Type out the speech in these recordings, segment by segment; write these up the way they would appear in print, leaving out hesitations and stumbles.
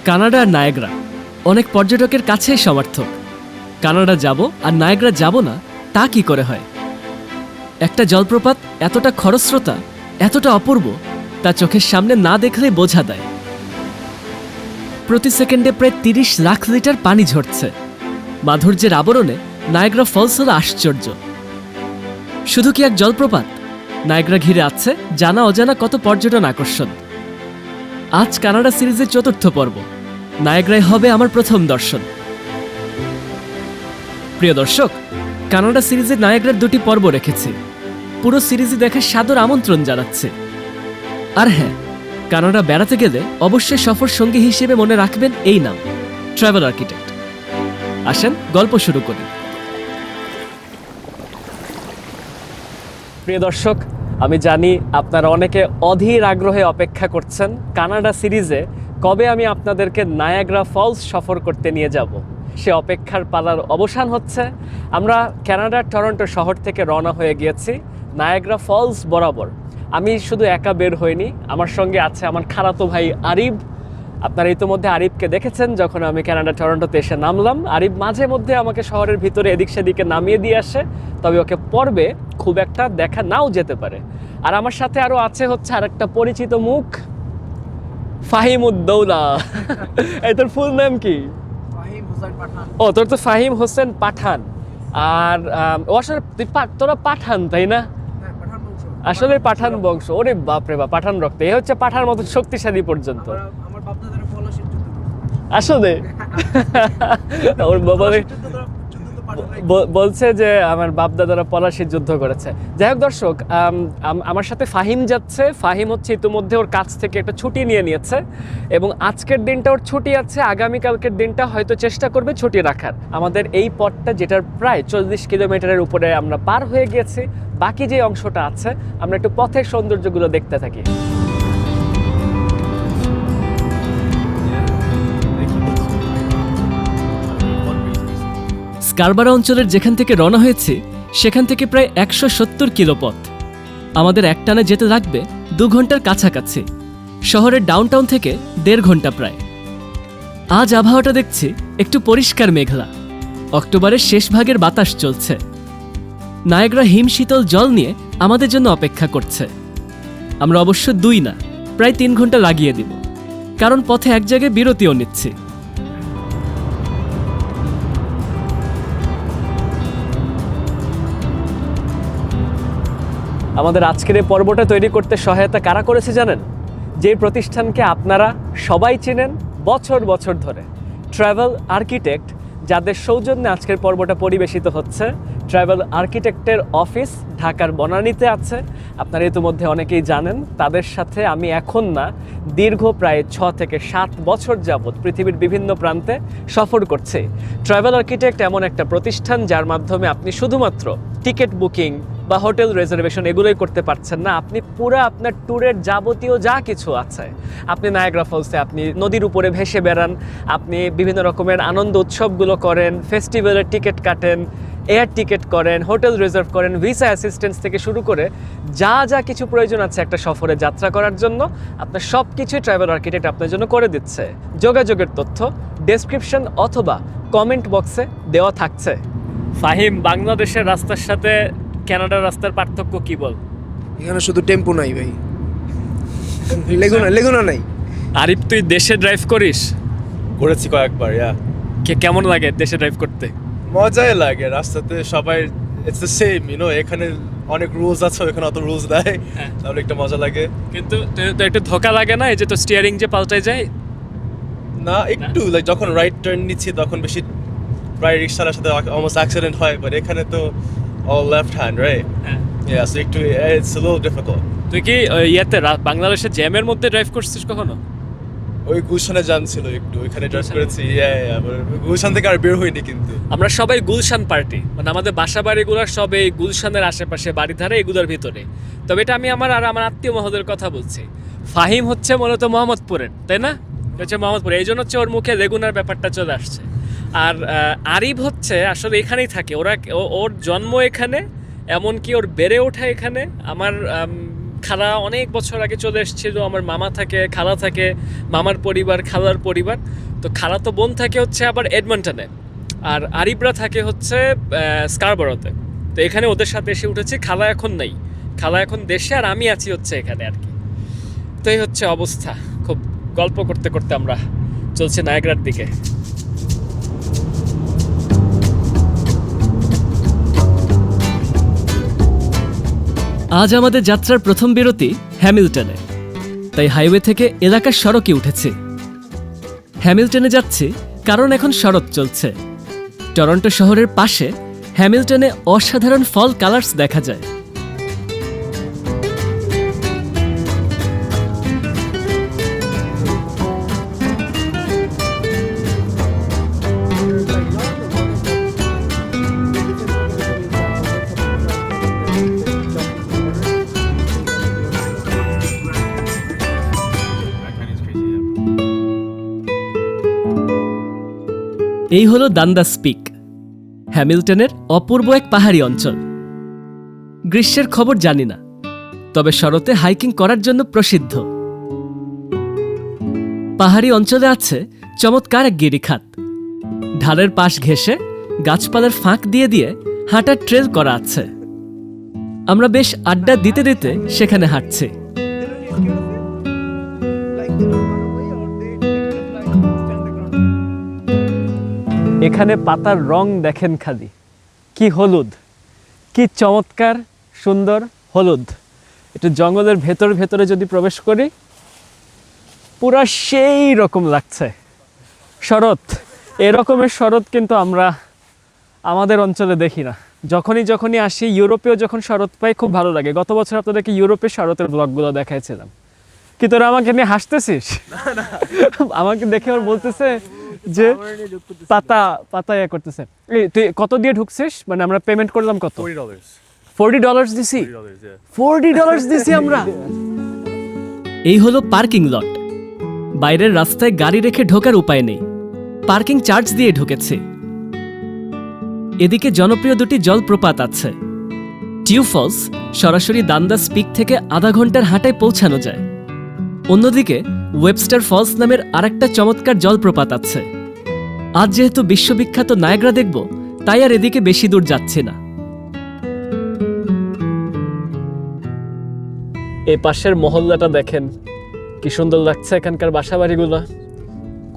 Canada আর Niagara অনেক পর্যটকের কাছেই সমার্থক। কানাডা যাব আর নায়াগ্রা যাব না, তা কি করে হয়? একটা জলপ্রপাত এতটা খরস্রোতা, এতটা অপূর্ব, তা চোখের সামনে না দেখলেই বোঝা দেয়। প্রতি সেকেন্ডে প্রায় 30 লাখ লিটার পানি ঝরছে। মাধুর্যের আবরণে নায়াগ্রা ফলস হলো আশ্চর্য। শুধু কি এক জলপ্রপাত? নায়াগ্রা ঘিরে আছে জানা অজানা কত পর্যটন আকর্ষণ। আজ কানাডা সিরিজের 4র্থ পর্ব, নায়াগ্রায় হবে আমার প্রথম দর্শন। প্রিয় দর্শক, কানাডা সিরিজের নায়াগ্রার 2টি পর্ব রেখেছি। পুরো সিরিজই দেখার সাদর আমন্ত্রণ জানাচ্ছে। আর হ্যাঁ, কানাডা বেড়াতে গেলে অবশ্যই সফর সঙ্গী হিসেবে মনে রাখবেন এই নাম, ট্রাভেল আর্কিটেক্ট। আসেন গল্প শুরু করি। প্রিয় দর্শক, আমি জানি আপনারা অনেকে অধীর আগ্রহে অপেক্ষা করছেন কানাডা সিরিজে কবে আমি আপনাদেরকে নায়াগ্রা ফলস সফর করতে নিয়ে যাব। সে অপেক্ষার পালার অবসান হচ্ছে। আমরা কানাডার টরন্টো শহর থেকে রওনা হয়ে গিয়েছি নায়াগ্রা ফলস বরাবর। আমি শুধু একা বের হইনি, আমার সঙ্গে আছে আমার খালাতো ভাই আরিব। আপনারা ইতিমধ্যে আরিবকে দেখেছেন যখন আমি কানাডা টরন্টোতে এসে নামলাম। আরিব মাঝে মধ্যে আমাকে শহরের ভিতরে এদিক সেদিকে নামিয়ে দিয়ে আসে, তবে ওকে পর্বে খুব একটা দেখা নাও যেতে পারে। আর আমার সাথে আরও আছে হচ্ছে আরেকটা পরিচিত মুখ, ফাহিম উদ্দৌলা। এই তোর ফুল নাম কি? ও, তোর তো ফাহিম হোসেন পাঠান। আর ও আসলে তোরা পাঠান, তাই না? আসলে পাঠান বংশ। ওরে বাপরে বাপ, পাঠান রক্ত। এ হচ্ছে পাঠার মতো শক্তিশালী পর্যন্ত। আসলে ওর বলছে যে আমার বাপ দাদারা পলাশির যুদ্ধ করেছে। যাই হোক দর্শক, আমার সাথে ফাহিম যাচ্ছে। ফাহিম হচ্ছে ইতিমধ্যে ওর কাছ থেকে একটা ছুটি নিয়ে নিয়েছে এবং আজকের দিনটা ওর ছুটি আছে। আগামীকালকের দিনটা হয়তো চেষ্টা করবে ছুটি রাখার। আমাদের এই পথটা, যেটার প্রায় 40 কিলোমিটারের উপরে আমরা পার হয়ে গিয়েছি, বাকি যে অংশটা আছে আমরা একটু পথের সৌন্দর্যগুলো দেখতে থাকি। স্কারবারো অঞ্চলের যেখান থেকে রওনা হয়েছি সেখান থেকে প্রায় 170 কিলো পথ। আমাদের একটানে যেতে লাগবে 2 ঘন্টার কাছাকাছি। শহরের ডাউনটাউন থেকে 1.5 ঘন্টা প্রায়। আজ আবহাওয়াটা দেখছি একটু পরিষ্কার মেঘলা। অক্টোবরের শেষ ভাগের বাতাস চলছে। নায়াগ্রা হিম শীতল জল নিয়ে আমাদের জন্য অপেক্ষা করছে। আমরা অবশ্য 2 না, প্রায় 3 ঘন্টা লাগিয়ে দিব, কারণ পথে এক জায়গায় বিরতিও নিচ্ছি। আমাদের আজকের এই পর্বটা তৈরি করতে সহায়তা কারা করেছে জানেন? যে প্রতিষ্ঠানকে আপনারা সবাই চেনেন বছর বছর ধরে, ট্রাভেল আর্কিটেক্ট, যাদের সৌজন্যে আজকের পর্বটা পরিবেশিত হচ্ছে। ট্রাভেল আর্কিটেক্টের অফিস ঢাকার বনানীতে আছে। আপনারা ইতিমধ্যে অনেকেই জানেন। তাদের সাথে আমি এখন না, দীর্ঘ প্রায় 6 থেকে 7 বছর যাবৎ পৃথিবীর বিভিন্ন প্রান্তে সফর করছি। ট্রাভেল আর্কিটেক্ট এমন একটা প্রতিষ্ঠান যার মাধ্যমে আপনি শুধুমাত্র টিকিট বুকিং বা হোটেল রিজার্ভেশন এগুলোই করতে পারছেন না, আপনি পুরো আপনার ট্যুরের যাবতীয় যা কিছু আছে, আপনি নায়াগ্রা ফলসে আপনি নদীর উপরে ভেসে বেড়ান, আপনি বিভিন্ন রকমের আনন্দ উৎসবগুলো করেন, ফেস্টিভ্যালের টিকিট কাটেন, এয়ার টিকিট করেন, হোটেল রিজার্ভ করেন, ভিসা অ্যাসিস্ট্যান্স থেকে শুরু করে যা যা কিছু প্রয়োজন আছে একটা সফরে যাত্রা করার জন্য, আপনার সব কিছুই ট্রাভেল আর্কিটেক্ট আপনার জন্য করে দিচ্ছে। যোগাযোগের তথ্য ডেসক্রিপশন অথবা কমেন্ট বক্সে দেওয়া থাকছে। ফাহিম, বাংলাদেশের রাস্তার সাথে কানাডার রাস্তার পার্থক্য কি বল? এখানে শুধু টেম্পো নাই ভাই, লেগুনা নাই। আরিফ, তুই দেশে ড্রাইভ করিস? করেছি কয়েকবার। কেমন লাগে দেশে ড্রাইভ করতে? মজাই লাগে। রাস্তাতে সবাই ইটস দ্য সেম, এখানে অনেক রুলস আছে, ওখানে অত রুলস দেয়, তাহলে একটা মজা লাগে। কিন্তু একটু ধোকা লাগে না, এই যে তো স্টিয়ারিং যে পাল্টায় যায়? না, একটু লাইক যখন রাইট টার্ন নিচ্ছি তখন বেশি প্রায় রিক্সার সাথে অলমোস্ট অ্যাক্সিডেন্ট হয়, বাট এখানে তো অল লেফট হ্যান্ড, রাইট? ইয়া, সো একটু ইটস আ লিটল ডিফিকাল্ট। তুই কি বাংলাদেশের জ্যামের মধ্যে ড্রাইভ করছিস কখনো? ওই গুলশানে জানছিল একটু, ওইখানে ড্রাইভ করেছি। গুলশান থেকে আর বের হইনি। কিন্তু আমরা সবাই গুলশান পার্টি, মানে আমাদের বাসা বাড়িগুলোর সব এই গুলশানের আশেপাশে, বাড়ি ধারে এগুলোর ভিতরে। তবে এটা আমি আমার আত্মীয় মহোদয়ের কথা বলছি। ফাহিম হচ্ছে মূলত মোহাম্মদপুরের, তাই না? হচ্ছে মোহাম্মদপুর, এই জন্য হচ্ছে ওর মুখে রেগুনার ব্যাপারটা চলে আসছে। আর আরিব হচ্ছে আসলে এখানেই থাকে। ওর জন্ম এখানে, এমনকি ওর বেড়ে ওঠা এখানে। আমার খালা অনেক বছর আগে চলে এসেছিল, আমার মামা থাকে, খালা থাকে, মামার পরিবার, খালার পরিবার। তো খালা তো বোন থাকে হচ্ছে আবার এডমন্টনে, আর আরিবরা থাকে হচ্ছে স্কারবরোতে। তো এখানে ওদের সাথে এসে উঠেছি। খালা এখন নেই, খালা এখন দেশে, আর আমি আছি হচ্ছে এখানে আর কি। তো এই হচ্ছে অবস্থা। খুব গল্প করতে করতে আমরা চলছে নায়াগ্রার দিকে। আজ আমাদের যাত্রার প্রথম বিরতি হ্যামিল্টনে, তাই হাইওয়ে থেকে এলাকার সড়কে উঠেছি। হ্যামিল্টনে যাচ্ছি কারণ এখন শরৎ চলছে। টরন্টো শহরের পাশে হ্যামিল্টনে অসাধারণ ফল কালার্স দেখা যায়। এই হলো ডান্ডাস পিক, হ্যামিল্টনের অপূর্ব এক পাহাড়ি অঞ্চল। গ্রীষ্মের খবর জানি না, তবে শরতে হাইকিং করার জন্য প্রসিদ্ধ। পাহাড়ি অঞ্চলে আছে চমৎকার এক গিরিখাত। ঢালের পাশ ঘেঁষে গাছপালার ফাঁক দিয়ে দিয়ে হাঁটার ট্রেল করা আছে। আমরা বেশ আড্ডা দিতে দিতে সেখানে হাঁটছি। এখানে পাতার রং দেখেন খালি, কি হলুদ, কি চমৎকার সুন্দর হলুদ। একটু জঙ্গলের ভেতর ভেতরে যদি প্রবেশ করি, পুরা সেই রকম লাগছে শরৎ। এরকমের শরৎ কিন্তু আমরা আমাদের অঞ্চলে দেখি না। যখনই আসি, ইউরোপেও যখন শরৎ পাই খুব ভালো লাগে। গত বছর আপনাদেরকে ইউরোপের শরতের ব্লগগুলো দেখাইছিলাম। কি তোরা আমাকে নিয়ে হাসতেছিস? আমাকে দেখে ওর বলতেছে যে পাতা ইয়ে করতেছে। এই তুই কত দিয়ে ঢুকছিস? মানে আমরা পেমেন্ট করলাম কত? $40 দিছি। $40 দিছি আমরা। এই হলো পার্কিং লট। বাইরের রাস্তায় গাড়ি রেখে ঢোকার উপায় নেই, পার্কিং চার্জ দিয়ে ঢুকেছি। এদিকে জনপ্রিয় দুটি জলপ্রপাত আছে। টিউ ফলস সরাসরি ডান্ডাস পিক থেকে আধা ঘন্টার হাঁটায় পৌঁছানো যায়। অন্যদিকে ওয়েবস্টার ফলস নামের আরেকটা চমৎকার জলপ্রপাত আছে। আজ যেহেতু বিশ্ববিখ্যাত নায়াগ্রা দেখব, তাই আর এদিকে বেশি দূর যাচ্ছি না। এই পাশের মহল্লাটা দেখেন কি সুন্দর লাগছে। এখানকার বাসাবাড়িগুলো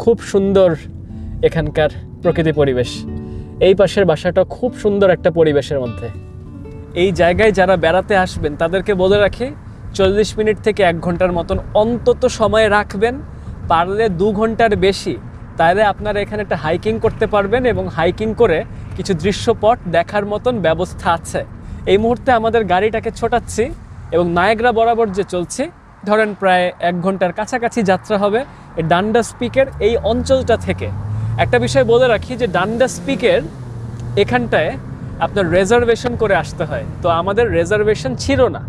খুব সুন্দর, এখানকার প্রকৃতি পরিবেশ। এই পাশের বাসাটা খুব সুন্দর একটা পরিবেশের মধ্যে। এই জায়গায় যারা বেড়াতে আসবেন তাদেরকে বলে রাখি, 40 মিনিট থেকে 1 ঘন্টার মতন অন্তত সময় রাখবেন, পারলে 2 ঘন্টার বেশি। তাহলে আপনারা এখানে একটা হাইকিং করতে পারবেন এবং হাইকিং করে কিছু দৃশ্যপট দেখার মতন ব্যবস্থা আছে। এই মুহূর্তে আমাদের গাড়িটাকে ছোটাচ্ছি এবং নায়াগ্রা বরাবর যে চলছে, ধরেন প্রায় 1 ঘন্টার কাছাকাছি যাত্রা হবে এই ডান্ডাস পিকের এই অঞ্চলটা থেকে। একটা বিষয় বলে রাখি যে ডান্ডাস পিকের এখানটায় আপনার রেজার্ভেশন করে আসতে হয়। তো আমাদের রেজার্ভেশন ছিল না,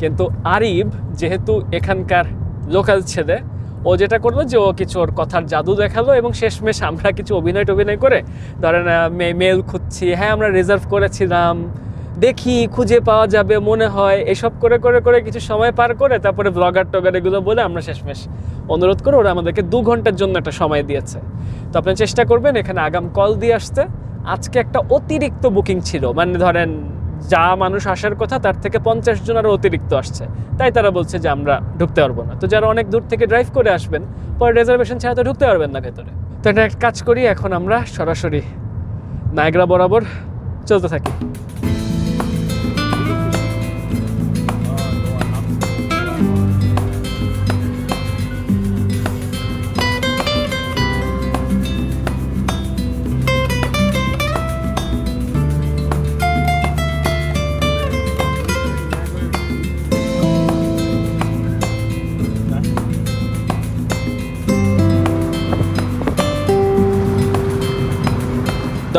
কিন্তু আরিব যেহেতু এখানকার লোকাল ছেলে, ও যেটা করলো যে ও কিছু ওর কথার জাদু দেখালো এবং শেষমেশ আমরা কিছু অভিনয় করে ধরেন মেল খুঁজছি, হ্যাঁ আমরা রিজার্ভ করেছিলাম, দেখি খুঁজে পাওয়া যাবে মনে হয়, এসব করে করে করে কিছু সময় পার করে তারপরে ব্লগার টগার এগুলো বলে আমরা শেষমেশ অনুরোধ করে ওরা আমাদেরকে 2 ঘন্টার জন্য একটা সময় দিয়েছে। তো আপনি চেষ্টা করবেন এখানে আগাম কল দিয়ে আসতে। আজকে একটা অতিরিক্ত বুকিং ছিল, মানে ধরেন যা মানুষ আসার কথা তার থেকে 50 জন আরও অতিরিক্ত আসছে, তাই তারা বলছে যে আমরা ঢুকতে পারবো না। তো যারা অনেক দূর থেকে ড্রাইভ করে আসবেন, পরে রিজার্ভেশন ছাড়া তো ঢুকতে পারবেন না ভেতরে। তো এটা একটা কাজ করি, এখন আমরা সরাসরি নায়াগ্রা বরাবর চলতে থাকি।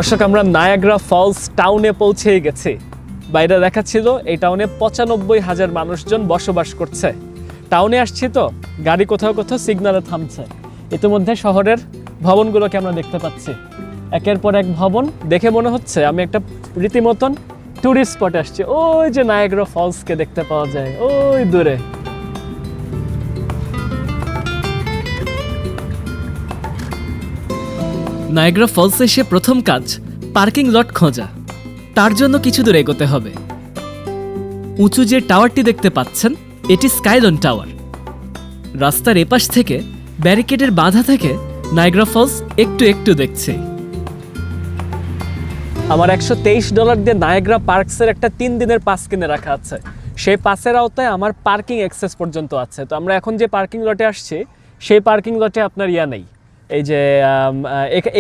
দর্শক, আমরা নায়াগ্রা ফলস টাউনে পৌঁছে গেছি। বাইরে দেখাচ্ছিল এই টাউনে 95,000 মানুষজন বসবাস করছে। টাউনে আসছি তো গাড়ি কোথাও কোথাও সিগন্যালে থামছে। ইতিমধ্যে শহরের ভবনগুলোকে আমরা দেখতে পাচ্ছি, একের পর এক ভবন। দেখে মনে হচ্ছে আমি একটা রীতিমতন টুরিস্ট স্পটে আসছি। ওই যে নায়াগ্রা ফলসকে দেখতে পাওয়া যায় ওই দূরে। নায়াগ্রা ফলসে এসে প্রথম কাজ পার্কিং লট খোঁজা। তার জন্য কিছু দূর এগোতে হবে। উঁচু যে টাওয়ারটি দেখতে পাচ্ছেন এটি স্কাইলন টাওয়ার। রাস্তার এপাশ থেকে ব্যারিকেডের বাধা থেকে নায়াগ্রা ফলস একটু একটু দেখছি। আমার $123 দিয়ে নায়াগ্রা পার্কসের একটা 3 দিনের পাস কিনে রাখা আছে। সেই পাসের আওতায় আমার পার্কিং অ্যাক্সেস পর্যন্ত আছে। তো আমরা এখন যে পার্কিং লটে আসছি সেই পার্কিং লটে আপনার নেই, এই যে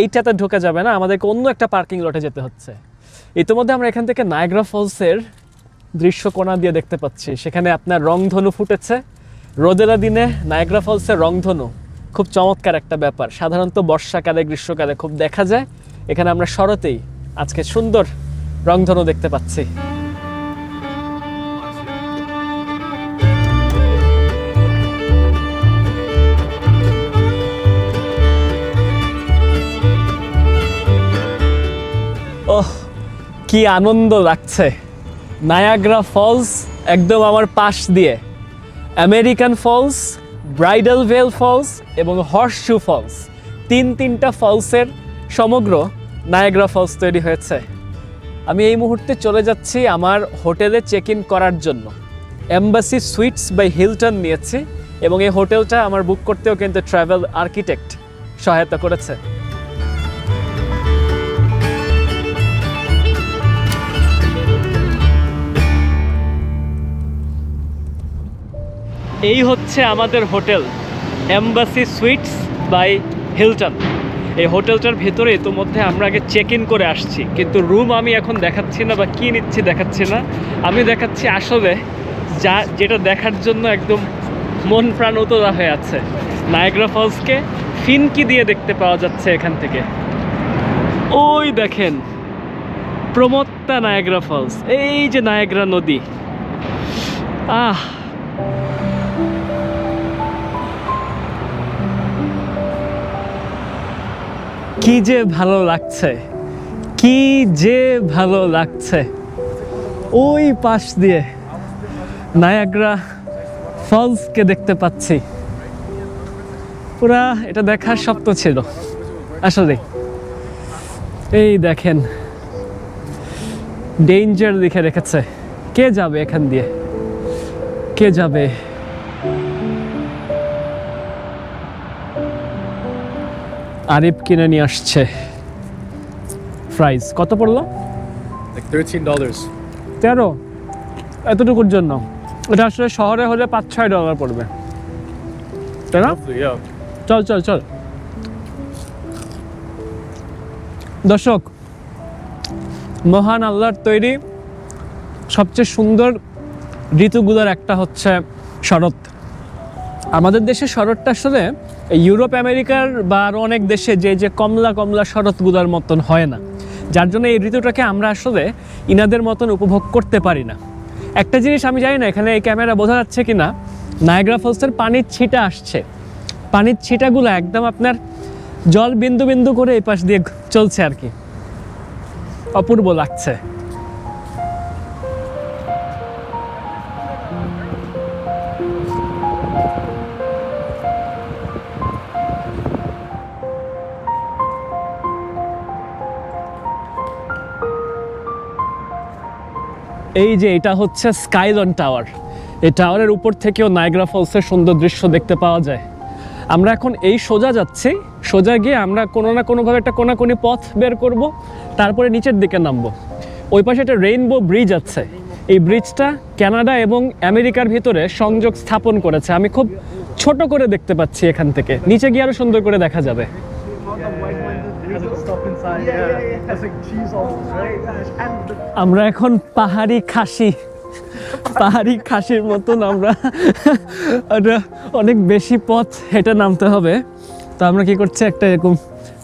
এইটাতে ঢোকা যাবে না, আমাদেরকে অন্য একটা পার্কিং লটে যেতে হচ্ছে। ইতিমধ্যে আমরা এখান থেকে নায়াগ্রা ফলসের দৃশ্যকোণা দিয়ে দেখতে পাচ্ছি। সেখানে আপনার রংধনু ফুটেছে। রোদেলা দিনে নায়াগ্রা ফলসের রংধনু খুব চমৎকার একটা ব্যাপার। সাধারণত বর্ষাকালে গ্রীষ্মকালে খুব দেখা যায়। এখানে আমরা শরতেই আজকে সুন্দর রংধনু দেখতে পাচ্ছি। ওহ, কি আনন্দ লাগছে! নায়াগ্রা ফলস একদম আমার পাশ দিয়ে। আমেরিকান ফলস, ব্রাইডাল ভেল ফলস এবং হর্সশু ফলস, তিনটা ফলসের সমগ্র নায়াগ্রা ফলস তৈরি হয়েছে। আমি এই মুহূর্তে চলে যাচ্ছি আমার হোটেলে চেক ইন করার জন্য। এম্বাসি সুইটস বাই হিলটন নিয়েছি এবং এই হোটেলটা আমার বুক করতেও কিন্তু ট্রাভেল আর্কিটেক্ট সহায়তা করেছে। এই হচ্ছে আমাদের hotel, embassy suites by Hilton. এই হোটেলটার ভেতরে ইতোমধ্যে আমরা আগে চেক ইন করে আসছি, কিন্তু রুম আমি এখন দেখাচ্ছি না বা কী নিচ্ছি দেখাচ্ছি না। আমি দেখাচ্ছি আসলে যেটা দেখার জন্য একদম মন প্রাণ উতলা হয়ে আছে। নায়াগ্রা ফলসকে ফিনকি দিয়ে দেখতে পাওয়া যাচ্ছে এখান থেকে। ওই দেখেন প্রমত্তা নায়াগ্রা ফলস, এই যে নায়াগ্রা নদী। কি যে ভালো লাগছে, কি যে ভালো লাগছে। ওই পাশ দিয়ে নায়াগ্রা ফলসকে দেখতে পাচ্ছি। পুরা এটা দেখার স্বপ্ন ছিল আসলে। এই দেখেন ডেঞ্জার লিখে রেখেছে। কে যাবে এখান দিয়ে, কে যাবে? আরিফ কিনে নিয়ে আসছে ফ্রাইজ। কত পড়লো? Like $13. 13? এতটুকুর জন্য? এটা আসলে শহরে হলে $5-6 পড়বে, তাই না? Yeah. চল চল চল। দর্শক, মহান আল্লাহর তৈরি সবচেয়ে সুন্দর ঋতুগুলোর একটা হচ্ছে শরৎ। আমাদের দেশে শরৎটা আসলে ইউরোপ আমেরিকার বা আরও অনেক দেশে যে কমলা কমলা শরৎগুলোর মতন হয় না, যার জন্য এই ঋতুটাকে আমরা আসলে ইনাদের মতন উপভোগ করতে পারি না। একটা জিনিস আমি জানি না এখানে এই ক্যামেরা বোঝা যাচ্ছে কি না, নায়াগ্রা ফলসের পানির ছিটা আসছে। পানির ছিটাগুলো একদম আপনার জল বিন্দু বিন্দু করে এই পাশ দিয়ে চলছে আর কি, অপূর্ব লাগছে। এই যে এটা হচ্ছে স্কাইলন টাওয়ার। এই টাওয়ারের উপর থেকেও নায়াগ্রা ফলসের সুন্দর দৃশ্য দেখতে পাওয়া যায়। আমরা এখন এই সোজা যাচ্ছি, সোজা গিয়ে আমরা কোনো না কোনোভাবে একটা কোনাকুনি পথ বের করব, তারপরে নিচের দিকে নামবো। ওই পাশে একটা রেইনবো ব্রিজ আছে। এই ব্রিজটা কানাডা এবং আমেরিকার ভিতরে সংযোগ স্থাপন করেছে। আমি খুব ছোট করে দেখতে পাচ্ছি এখান থেকে, নিচে গিয়ে আরও সুন্দর করে দেখা যাবে। আমরা এখন পাহাড়ি খাসির মতন আমরা অনেক বেশি পথ হেঁটে নামতে হবে। তো আমরা কি করছি, একটা এরকম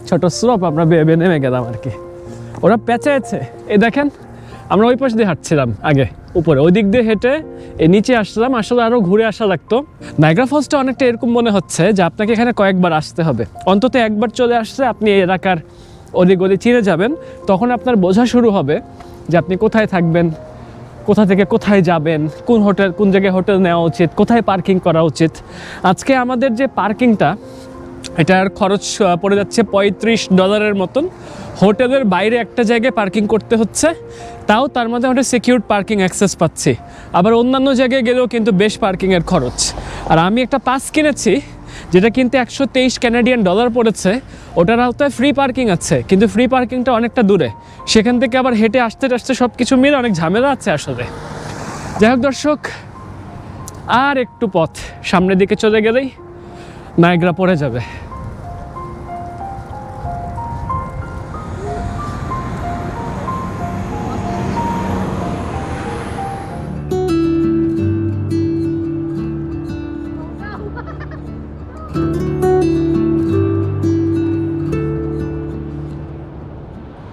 ছোট স্লোপ আমরা বেয়ে নেমে গেলাম আর কি। ওরা পেঁচাচ্ছে, এই দেখেন আমরা ওই পাশ দিয়ে হাঁটছিলাম আগে উপরে, ওই দিক দিয়ে হেঁটে নিচে আসলাম। আসলে আরও ঘুরে আসা লাগতো। নায়াগ্রা ফলসটা অনেকটা এরকম মনে হচ্ছে যে আপনাকে এখানে কয়েকবার আসতে হবে, অন্তত একবার চলে আসলে আপনি এই এলাকার অলিগলি চিনে যাবেন। তখন আপনার বোঝা শুরু হবে যে আপনি কোথায় থাকবেন, কোথা থেকে কোথায় যাবেন, কোন জায়গায় হোটেল নেওয়া উচিত, কোথায় পার্কিং করা উচিত। আজকে আমাদের যে পার্কিংটা, এটার খরচ পড়ে যাচ্ছে $35 মতন। হোটেলের বাইরে একটা জায়গায় পার্কিং করতে হচ্ছে, তাও তার মধ্যে আমরা সিকিউরড পার্কিং অ্যাক্সেস পাচ্ছি। আবার অন্যান্য জায়গায় গেলেও কিন্তু বেশ পার্কিংয়ের খরচ। আর আমি একটা পাস কিনেছি যেটা কিন্তু $123 পড়েছে, ওটার আওতায় ফ্রি পার্কিং আছে, কিন্তু ফ্রি পার্কিংটা অনেকটা দূরে, সেখান থেকে আবার হেঁটে আসতে আসতে সব কিছু মিলে অনেক ঝামেলা আছে আসলে। যাই হোক দর্শক, আর একটু পথ সামনের দিকে চলে গেলেই নায়াগ্রা পড়ে যাবে।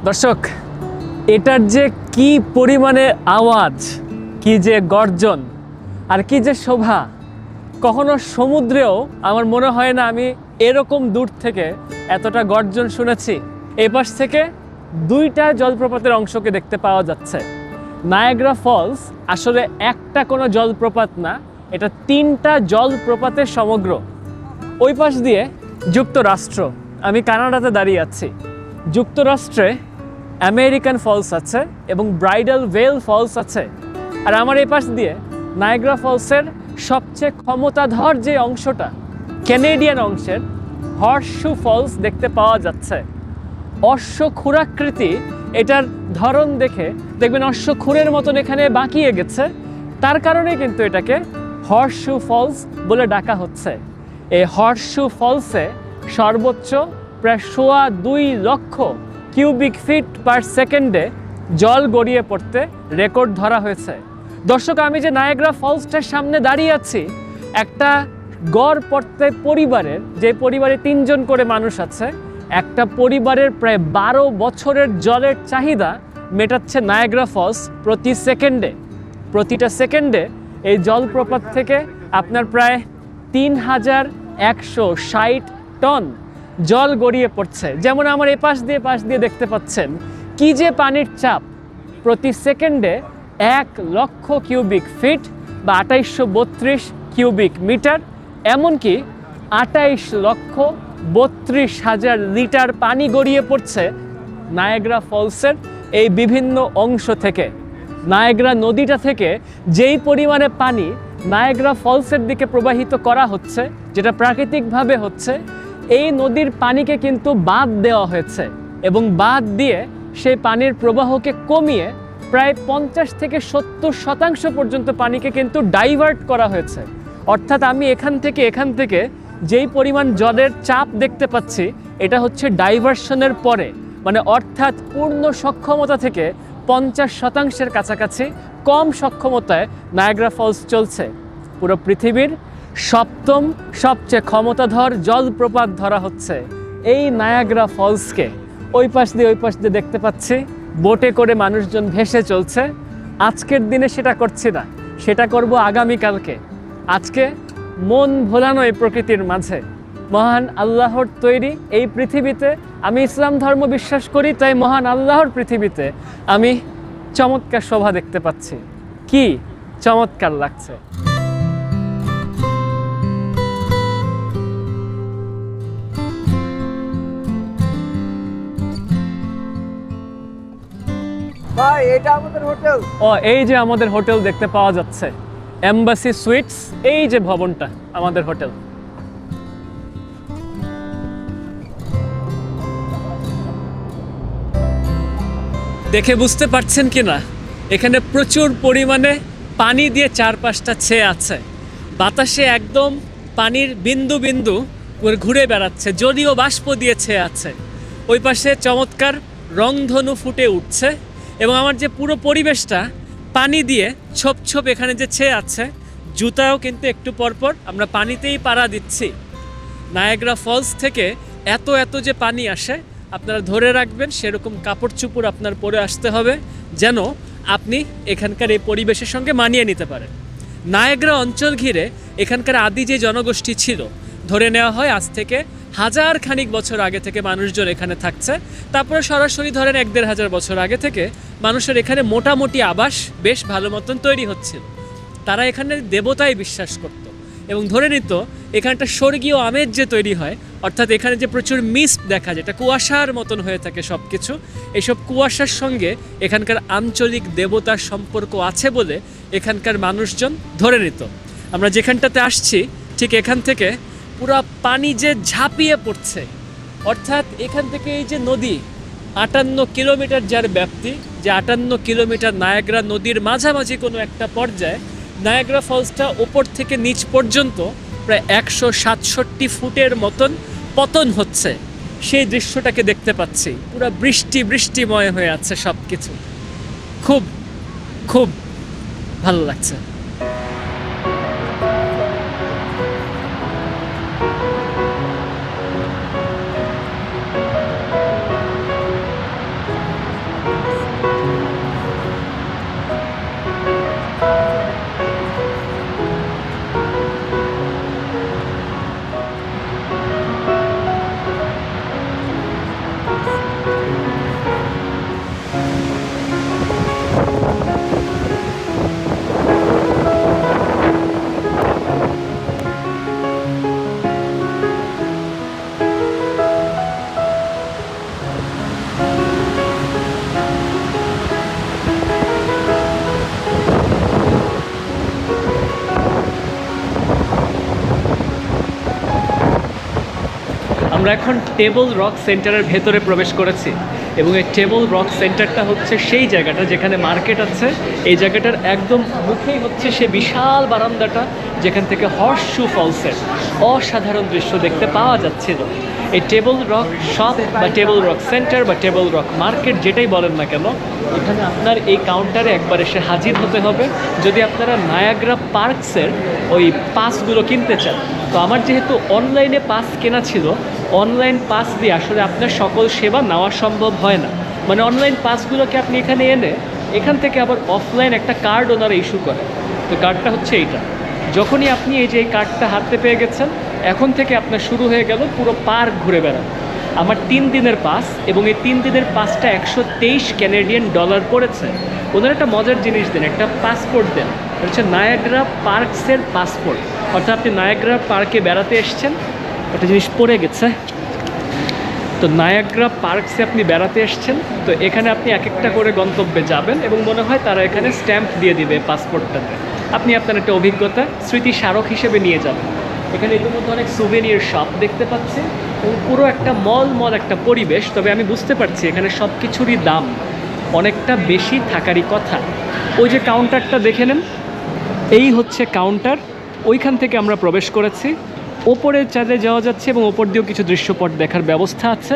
দর্শক, এটার যে কি পরিমাণে আওয়াজ, কি যে গর্জন, আর কি যে শোভা, কখনো সমুদ্রেও আমার মনে হয় না আমি এরকম দূর থেকে এতটা গর্জন শুনেছি। এই পাশ থেকে দুইটা জলপ্রপাতের অংশকে দেখতে পাওয়া যাচ্ছে। নায়াগ্রা ফলস আসলে একটা কোনো জলপ্রপাত না, এটা 3টা জলপ্রপাতের সমগ্র। ওই পাশ দিয়ে যুক্তরাষ্ট্র, আমি কানাডাতে দাঁড়িয়ে আছি। যুক্তরাষ্ট্রে আমেরিকান ফলস আছে এবং ব্রাইডাল ভেল ফলস আছে। আর আমার এই পাশ দিয়ে নায়াগ্রা ফলসের সবচেয়ে ক্ষমতাধর যে অংশটা, ক্যানেডিয়ান অংশের হর্সশু ফলস দেখতে পাওয়া যাচ্ছে। অশ্বক্ষুরাকৃতি এটার ধরন দেখে দেখবেন অশ্বক্ষুরের মতন এখানে বাঁকিয়ে গেছে, তার কারণে কিন্তু এটাকে হর্সশু ফলস বলে ডাকা হচ্ছে। এই হর্সশু ফলসে সর্বোচ্চ প্রায় 2.25 লক্ষ কিউবিক ফিট পার সেকেন্ডে জল গড়িয়ে পড়তে রেকর্ড ধরা হয়েছে। দর্শক, আমি যে নায়াগ্রা ফলসটার সামনে দাঁড়িয়ে আছি, একটা গড় পড়তে পরিবারের, যে পরিবারে 3 জন করে মানুষ আছে, একটা পরিবারের প্রায় 12 বছরের জলের চাহিদা মেটাচ্ছে নায়াগ্রা ফলস প্রতি সেকেন্ডে। প্রতিটা সেকেন্ডে এই জলপ্রপাত থেকে আপনার প্রায় 3160 টন জল গড়িয়ে পড়ছে। যেমন আমার এই পাশ দিয়ে দেখতে পাচ্ছেন কি যে পানির চাপ, প্রতি সেকেন্ডে 1 লক্ষ কিউবিক ফিট বা 2832 কিউবিক মিটার, এমনকি 28,32,000 লিটার পানি গড়িয়ে পড়ছে নায়াগ্রা ফলসের এই বিভিন্ন অংশ থেকে। নায়াগ্রা নদীটা থেকে যেই পরিমাণে পানি নায়াগ্রা ফলসের দিকে প্রবাহিত করা হচ্ছে, যেটা প্রাকৃতিকভাবে হচ্ছে, এই নদীর পানিকে কিন্তু বাঁধ দেওয়া হয়েছে এবং বাঁধ দিয়ে সেই পানির প্রবাহকে কমিয়ে প্রায় 50 থেকে 70% পর্যন্ত পানিকে কিন্তু ডাইভার্ট করা হয়েছে। অর্থাৎ আমি এখান থেকে যেই পরিমাণ জলের চাপ দেখতে পাচ্ছি, এটা হচ্ছে ডাইভার্সনের পরে, মানে অর্থাৎ পূর্ণ সক্ষমতা থেকে 50% কাছাকাছি কম সক্ষমতায় নায়াগ্রা ফলস চলছে। পুরো পৃথিবীর 7ম সবচেয়ে ক্ষমতাধর জলপ্রপাত ধরা হচ্ছে এই নায়াগ্রা ফলসকে। ওই পাশ দিয়ে দেখতে পাচ্ছি বোটে করে মানুষজন ভেসে চলছে। আজকের দিনে সেটা করছি না, সেটা করব আগামীকালকে। আজকে মন ভোলানো এই প্রকৃতির মাঝে, মহান আল্লাহর তৈরি এই পৃথিবীতে, আমি ইসলাম ধর্ম বিশ্বাস করি, তাই মহান আল্লাহর পৃথিবীতে আমি চমৎকার শোভা দেখতে পাচ্ছি। কি চমৎকার লাগছে! ভাই, এটা আমাদের হোটেল। ও, এই যে আমাদের হোটেল দেখতে পাওয়া যাচ্ছে, এম্বাসি সুইটস, এই যে ভবনটা আমাদের হোটেল। দেখে বুঝতে পারছেন কিনা, এখানে প্রচুর পরিমাণে পানি দিয়ে চারপাশটা ছেয়ে আছে। বাতাসে একদম পানির বিন্দু বিন্দু ঘুরে বেড়াচ্ছে, জলীয় বাষ্প দিয়ে ছেয়ে আছে। ওই পাশে চমৎকার রংধনু ফুটে উঠছে এবং আমার যে পুরো পরিবেশটা পানি দিয়ে ছোপ ছোপ এখানে যে ছেয়ে আছে, জুতাও কিন্তু একটু পরপর আমরা পানিতেই পাড়া দিচ্ছি। নায়াগ্রা ফলস থেকে এত যে পানি আসে, আপনারা ধরে রাখবেন সেরকম কাপড় চুপড় আপনার পরে আসতে হবে, যেন আপনি এখানকার এই পরিবেশের সঙ্গে মানিয়ে নিতে পারেন। নায়াগ্রা অঞ্চল ঘিরে এখানকার আদি যে জনগোষ্ঠী ছিল, ধরে নেওয়া হয় আজ থেকে হাজার খানিক বছর আগে থেকে মানুষজন এখানে থাকছে। তারপরে সরাসরি ধরেন 1-1.5 বছর আগে থেকে মানুষের এখানে মোটামুটি আবাস বেশ ভালো মতন তৈরি হচ্ছিল। তারা এখানে দেবতায় বিশ্বাস করত এবং ধরে নিত এখানটা স্বর্গীয় আমেজ যে তৈরি হয়, অর্থাৎ এখানে যে প্রচুর মিস্ট দেখা যায়, এটা কুয়াশার মতন হয়ে থাকে সব কিছু, এইসব কুয়াশার সঙ্গে এখানকার আঞ্চলিক দেবতার সম্পর্ক আছে বলে এখানকার মানুষজন ধরে নিত। আমরা যেখানটাতে আসছি ঠিক এখান থেকে পুরো পানি যে ঝাঁপিয়ে পড়ছে, অর্থাৎ এখান থেকে এই যে নদী 58 কিলোমিটার যার ব্যাপ্তি, যে 58 কিলোমিটার নায়াগ্রা নদীর মাঝামাঝি কোনো একটা পর্যায়ে নায়াগ্রা ফলসটা ওপর থেকে নিচ পর্যন্ত প্রায় 167 ফুটের মতন পতন হচ্ছে। সেই দৃশ্যটাকে দেখতে পাচ্ছি, পুরো বৃষ্টিময় হয়ে আছে সব কিছু। খুব খুব ভালো লাগছে। আমরা এখন টেবল রক সেন্টারের ভেতরে প্রবেশ করেছি এবং এই টেবল রক সেন্টারটা হচ্ছে সেই জায়গাটা যেখানে মার্কেট আছে। এই জায়গাটার একদম মুখেই হচ্ছে সে বিশাল বারান্দাটা যেখান থেকে হর্সশু ফলসের অসাধারণ দৃশ্য দেখতে পাওয়া যাচ্ছিল। এই টেবল রক শপ বা টেবল রক সেন্টার বা টেবল রক মার্কেট যেটাই বলেন না কেন, এখানে আপনার এই কাউন্টারে একবার এসে হাজির হতে হবে যদি আপনারা নায়াগ্রা পার্কসের ওই পাসগুলো কিনতে চান। তো আমার যেহেতু অনলাইনে পাস কেনা ছিল, অনলাইন পাস দিয়ে আসলে আপনার সকল সেবা নেওয়া সম্ভব হয় না। মানে অনলাইন পাসগুলোকে আপনি এখানে এনে এখান থেকে আবার অফলাইন একটা কার্ড ওনারা ইস্যু করে। তো কার্ডটা হচ্ছে এইটা। যখনই আপনি এই যে এই কার্ডটা হাতে পেয়ে গেছেন, এখন থেকে আপনার শুরু হয়ে গেল পুরো পার্ক ঘুরে বেড়ানো। আমার 3 দিনের পাস এবং এই 3 দিনের পাসটা 123 ক্যানাডিয়ান ডলার পড়েছে। ওনারা একটা মজার জিনিস দেন, একটা পাসপোর্ট দেন, হচ্ছে নায়াগ্রা পার্কসের পাসপোর্ট। অর্থাৎ আপনি নায়াগ্রা পার্কে বেড়াতে এসছেন, একটা জিনিস পড়ে গেছে, তো নায়াগ্রা পার্কসে আপনি বেড়াতে এসছেন, তো এখানে আপনি এক একটা করে গন্তব্যে যাবেন এবং মনে হয় তারা এখানে স্ট্যাম্প দিয়ে দিবে পাসপোর্টটাতে। আপনি আপনার একটা অভিজ্ঞতা স্মৃতি স্মারক হিসেবে নিয়ে যাবেন। এখানে ইতিমধ্যে অনেক সুভেনিয়ার শপ দেখতে পাচ্ছি এবং পুরো একটা মল একটা পরিবেশ। তবে আমি বুঝতে পারছি এখানে সব কিছুরই দাম অনেকটা বেশি থাকারই কথা। ওই যে কাউন্টারটা দেখে নেন, এই হচ্ছে কাউন্টার। ওইখান থেকে আমরা প্রবেশ করেছি, ওপরে চাঁদে যাওয়া যাচ্ছে এবং ওপর দিয়েও কিছু দৃশ্যপট দেখার ব্যবস্থা আছে।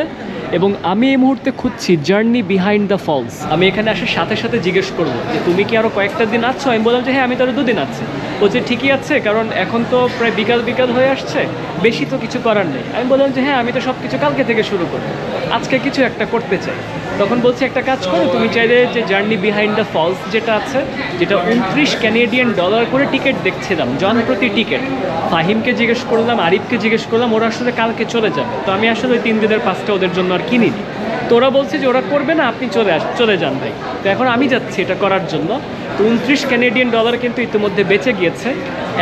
এবং আমি এই মুহূর্তে খুঁজছি জার্নি বিহাইন্ড দ্য ফলস। আমি এখানে আসার সাথে সাথে জিজ্ঞেস করবো যে তুমি কি আরও কয়েকটা দিন আছো? আমি বললাম যে হ্যাঁ, আমি তো আরও 2 দিন আছি। বলছে ঠিকই আছে, কারণ এখন তো প্রায় বিকাল হয়ে আসছে, বেশি তো কিছু করার নেই। আমি বললাম যে হ্যাঁ, আমি তো সব কিছু কালকে থেকে শুরু করবো, আজকে কিছু একটা করতে চাই। তখন বলছে একটা কাজ করো, তুমি চাইলে যে জার্নি বিহাইন্ড দ্য ফলস যেটা আছে, যেটা 29 ক্যানাডিয়ান ডলার করে টিকিট দেখছিলাম জন প্রতি টিকিট। ফাহিমকে জিজ্ঞেস করলাম, আরিফকে জিজ্ঞেস করলাম, ওরা আসলে কালকে চলে যাবে। তো আমি আসলে ওই 3 দিনের পাসটা ওদের জন্য আর কিনিনি। তো ওরা বলছে যে ওরা করবে না, আপনি চলে যান ভাই। তো এখন আমি যাচ্ছি এটা করার জন্য। তো 29 ক্যানাডিয়ান ডলার কিন্তু ইতিমধ্যে বেঁচে গিয়েছে।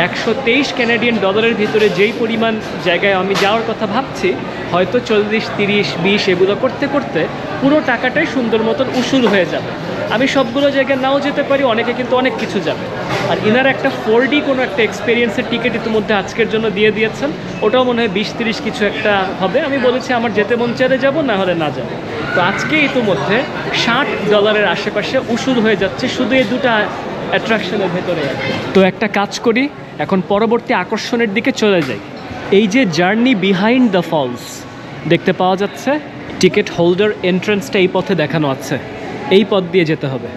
123 ক্যানাডিয়ান ডলারের ভিতরে যেই পরিমাণ জায়গায় আমি যাওয়ার কথা ভাবছি, হয়তো 40, 30, 20 এগুলো করতে করতে পুরো টাকাটাই সুন্দর মতন উসুল হয়ে যাবে। আমি সবগুলো জায়গায় নাও যেতে পারি, অনেকে কিন্তু অনেক কিছু যাবে। আর ইনার একটা 4D কোনো একটা এক্সপিরিয়েন্সের টিকিট ইতিমধ্যে আজকের জন্য দিয়ে দিয়েছেন, ওটাও মনে হয় 20-30 কিছু একটা হবে। আমি বলেছি আমার যেতে মন চাইলে যাবো, না হলে না যাবো। তো আজকে ইতিমধ্যে $60 আশেপাশে উসুল হয়ে যাচ্ছে শুধু এই 2টা অ্যাট্রাকশনের ভেতরে। তো একটা কাজ করি, এখন পরবর্তী আকর্ষণের দিকে চলে যাই। এই যে জার্নি বিহাইন্ড দ্য ফলস দেখতে পাওয়া যাচ্ছে, টিকিট হোল্ডার এন্ট্রান্সটা এই পথে দেখানো আছে, এই পথ দিয়ে যেতে হবে।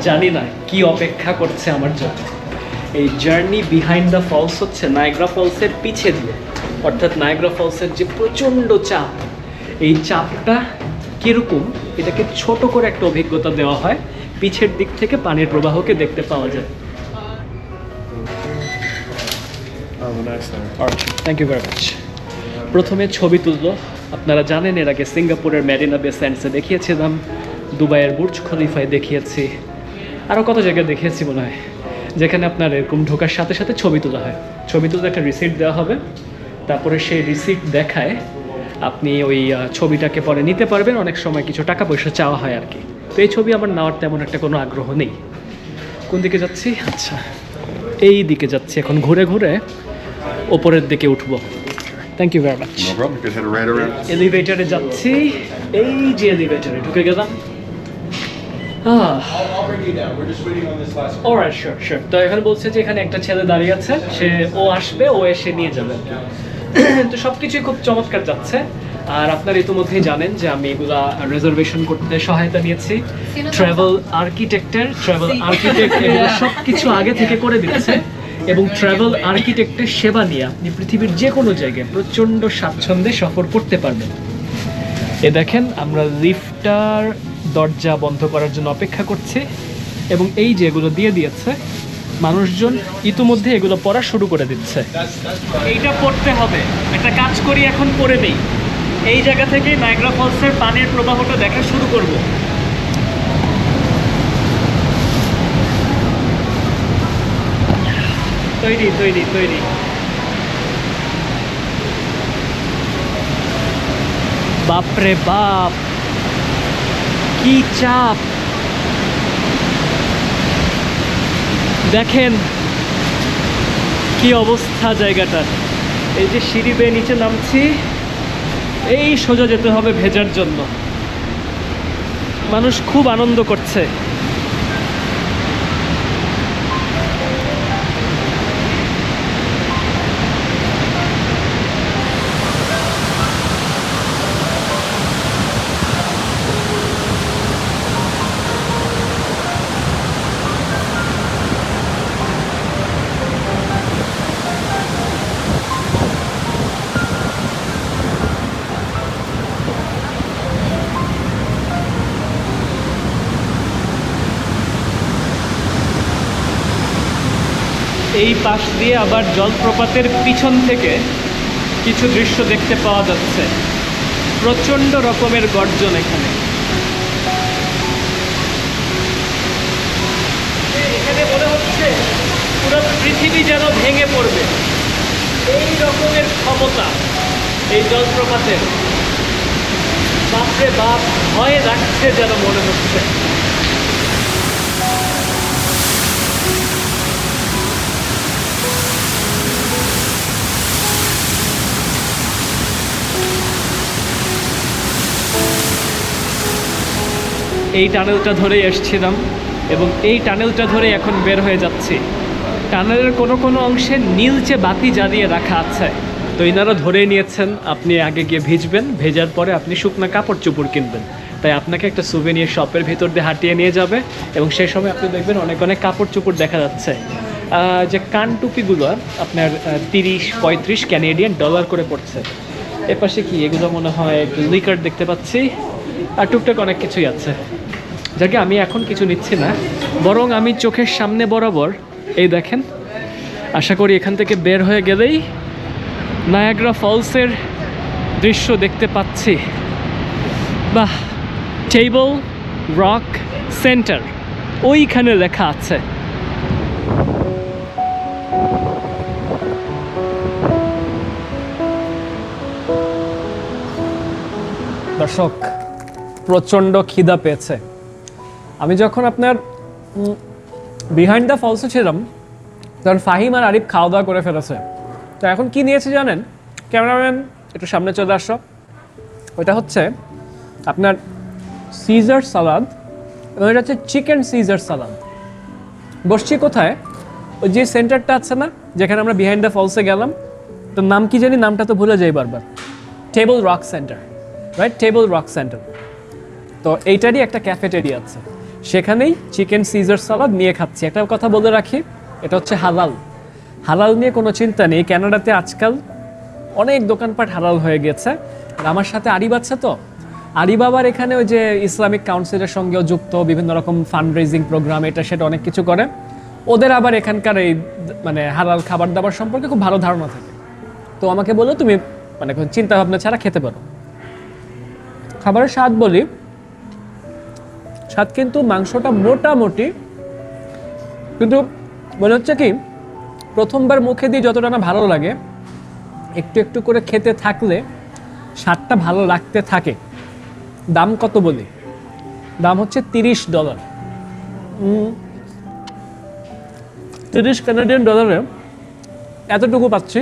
জানি না কি অপেক্ষা করছে আমার জন্য। এই জার্নি বিহাইন্ড দ্য ফলস হচ্ছে নায়াগ্রা ফলসের পিছে দিয়ে, অর্থাৎ নায়াগ্রা ফলসের যে প্রচণ্ড চাপ, এই চাপটা কীরকম এটাকে ছোট করে একটা অভিজ্ঞতা দেওয়া হয়। পিছের দিক থেকে পানির প্রবাহকে দেখতে পাওয়া যায়। Thank you very much. প্রথমে ছবি তুললো। আপনারা জানেন এর আগে সিঙ্গাপুরের মেরিনা বে স্যান্ডসে দেখিয়েছিলাম, দুবাইয়ের বুর্জ খলিফায় দেখিয়েছি, আরও কত জায়গায় দেখিয়েছি মনে হয়, যেখানে আপনার এরকম ঢোকার সাথে সাথে ছবি তোলা হয়। ছবি তুলতে একটা রিসিট দেওয়া হবে, তারপরে সেই রিসিট দেখায় আপনি ওই ছবিটাকে পরে নিতে পারবেন। অনেক সময় কিছু টাকা পয়সা চাওয়া হয় আর কি। তো এই ছবি আমার নেওয়ার তেমন একটা কোনো আগ্রহ নেই। কোন দিকে যাচ্ছি? আচ্ছা, এই দিকে যাচ্ছি এখন, ঘুরে ঘুরে ওপরের দিকে উঠবো। Thank you very much. No problem. You can head right around. এলিভেটরে যাচ্ছি, এই যে এলিভেটরে ঢুকে গেলাম। I'll bring you down. We're just waiting on this last one. Alright, sure sure. তো এখানে বলছে যে এখানে একটা ছেলে দাঁড়িয়ে আছে, ও আসবে, ও এসে নিয়ে যাবে। তো সব কিছুই খুব চমৎকার যাচ্ছে। আর আপনারা ইতিমধ্যেই জানেন যে আমি এগুলা রিজার্ভেশন করতে সহায়তা নিয়েছি ট্রাভেল আর্কিটেক্টের। ট্রাভেল আর্কিটেক্ট এগুলো সব কিছু আগে থেকে করে দিচ্ছে, এবং ট্রাভেল আর্কিটেক্টের সেবা নিয়ে আপনি পৃথিবীর যে কোনো জায়গায় প্রচণ্ড স্বাচ্ছন্দ্যে সফর করতে পারবেন। এ দেখেন, আমরা লিফটার দরজা বন্ধ করার জন্য অপেক্ষা করছি, এবং এই যে এগুলো দিয়ে দিয়েছে মানুষজন ইতিমধ্যে এগুলো পড়া শুরু করে দিচ্ছে। এইটা পড়তে হবে, একটা কাজ করি এখন পড়ে নেই। এই জায়গা থেকে নায়াগ্রা ফলসের পানির প্রবাহটা দেখা শুরু করব। তৈরি তৈরি তৈরি। বাপরে বাপ, কি চাপ! দেখেন কি অবস্থা জায়গাটার। এই যে সিঁড়ি বেয়ে নিচে নামছি, এই সোজা যেতে হবে ভেজার জন্য। মানুষ খুব আনন্দ করছে। এই পাশ দিয়ে আবার জলপ্রপাতের পিছন থেকে কিছু দৃশ্য দেখতে পাওয়া যাচ্ছে। প্রচণ্ড রকমের গর্জন এখানে। এখানে মনে হচ্ছে পুরো পৃথিবী যেন ভেঙে পড়বে, এই রকমের ক্ষমতা এই জলপ্রপাতের। বাপরে বাপ, ভয় লাগছে যেন মনে হচ্ছে। এই টানেলটা ধরেই এসেছিলাম, এবং এই টানেলটা ধরে এখন বের হয়ে যাচ্ছি। টানেলের কোনো কোনো অংশে নীলচে বাতি জ্বালিয়ে রাখা আছে, তো এনারা ধরে নিয়েছেন আপনি আগে গিয়ে ভিজবেন, ভেজার পরে আপনি শুকনা কাপড় চোপড় কিনবেন। তাই আপনাকে একটা সুভেনিয়ার শপের ভিতর দিয়ে হাঁটিয়ে নিয়ে যাবে, এবং সেই সময় আপনি দেখবেন অনেক অনেক কাপড় চোপড় দেখা যাচ্ছে। যে কান টুপিগুলো আপনার 30-35 ক্যানেডিয়ান ডলার করে পড়ছে। এপাশে কি এগুলো মনে হয় লিকার দেখতে পাচ্ছি, আর টুকটাক অনেক কিছুই আছে। যাকে আমি এখন কিছু নিচ্ছি না, বরং আমি চোখের সামনে বরাবর এই দেখেন, আশা করি এখান থেকে বের হয়ে গেলেই নায়াগ্রা ফলসের দৃশ্য দেখতে পাচ্ছি। বাহ, টেবল রক সেন্টার ওইখানে লেখা আছে। দর্শক, প্রচণ্ড খিদা পেয়েছে। আমি যখন আপনার বিহাইন্ড দ্য ফলসে ছিলাম, তখন ফাহিম আর আরিফ খাওয়া দাওয়া করে ফেলেছে। তো এখন কি নিয়েছি জানেন? ক্যামেরাম্যান একটু সামনে চলে আসো। ওইটা হচ্ছে আপনার সিজার সালাদ, এবং এটা হচ্ছে চিকেন সিজার সালাদ। বসছি কোথায়? ওই যে সেন্টারটা আছে না, যেখানে আমরা বিহাইন্ড দ্য ফলসে গেলাম, তো নাম কি জানি, নামটা তো ভুলে যাই বারবার। Table rock centre, right? Table rock centre. তো এইটারই একটা ক্যাফেটেরিয়া আছে, সেখানেই চিকেন সিজার সালাদ নিয়ে খাচ্ছি। একটা কথা বলে রাখি, এটা হচ্ছে হালাল। হালাল নিয়ে কোনো চিন্তা নেই। কানাডাতে আজকাল অনেক দোকানপাট হালাল হয়ে গেছে। আর আমার সাথে আরিব আছে, তো আরিব আবার এখানে ওই যে ইসলামিক কাউন্সিলের সঙ্গেও যুক্ত, বিভিন্ন রকম ফান্ড রেজিং প্রোগ্রাম, এটা সেটা অনেক কিছু করে। ওদের আবার এখানকার এই মানে হালাল খাবার দাবার সম্পর্কে খুব ভালো ধারণা থাকে। তো আমাকে বললো তুমি মানে কোনো চিন্তা ভাবনা ছাড়া খেতে পারো। খাবারের স্বাদ বলি, স্বাদ কিন্তু মাংসটা মোটামুটি, কিন্তু মনে হচ্ছে কি প্রথমবার মুখে দিয়ে যতটা না ভালো লাগে, একটু একটু করে খেতে থাকলে স্বাদটা ভালো লাগতে থাকে। দাম কত বলি? দাম হচ্ছে $30। 30 কানাডিয়ান ডলারে এতটুকু পাচ্ছি।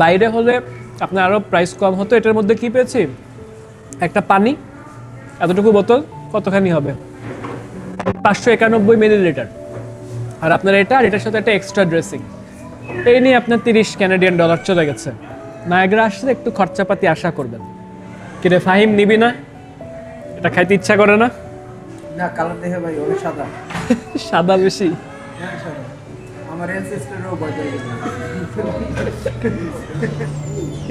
বাইরে হলে আপনার আরও প্রাইস কম হতো। এটার মধ্যে কি পেয়েছি? একটা পানি, এতটুকু বোতল কতখানি হবে? 591 মিলিলিটার। আর আপনার এটা আর এটার সাথে একটা এক্সট্রা ড্রেসিং, এই নিয়ে আপনার 30 কানাডিয়ান ডলার চলে গেছে। নায়াগ্রা আসলে একটু খরচাপাতি আশা করবেন। কিরে ফাহিম, নিবি না? এটা খাইতে ইচ্ছা করে না? না, কালার দেখে ভাই অনেক সাদা। সাদা বেশি। অনেক সাদা। আমার এনসেস্টরও ভয় পেয়ে গেছে।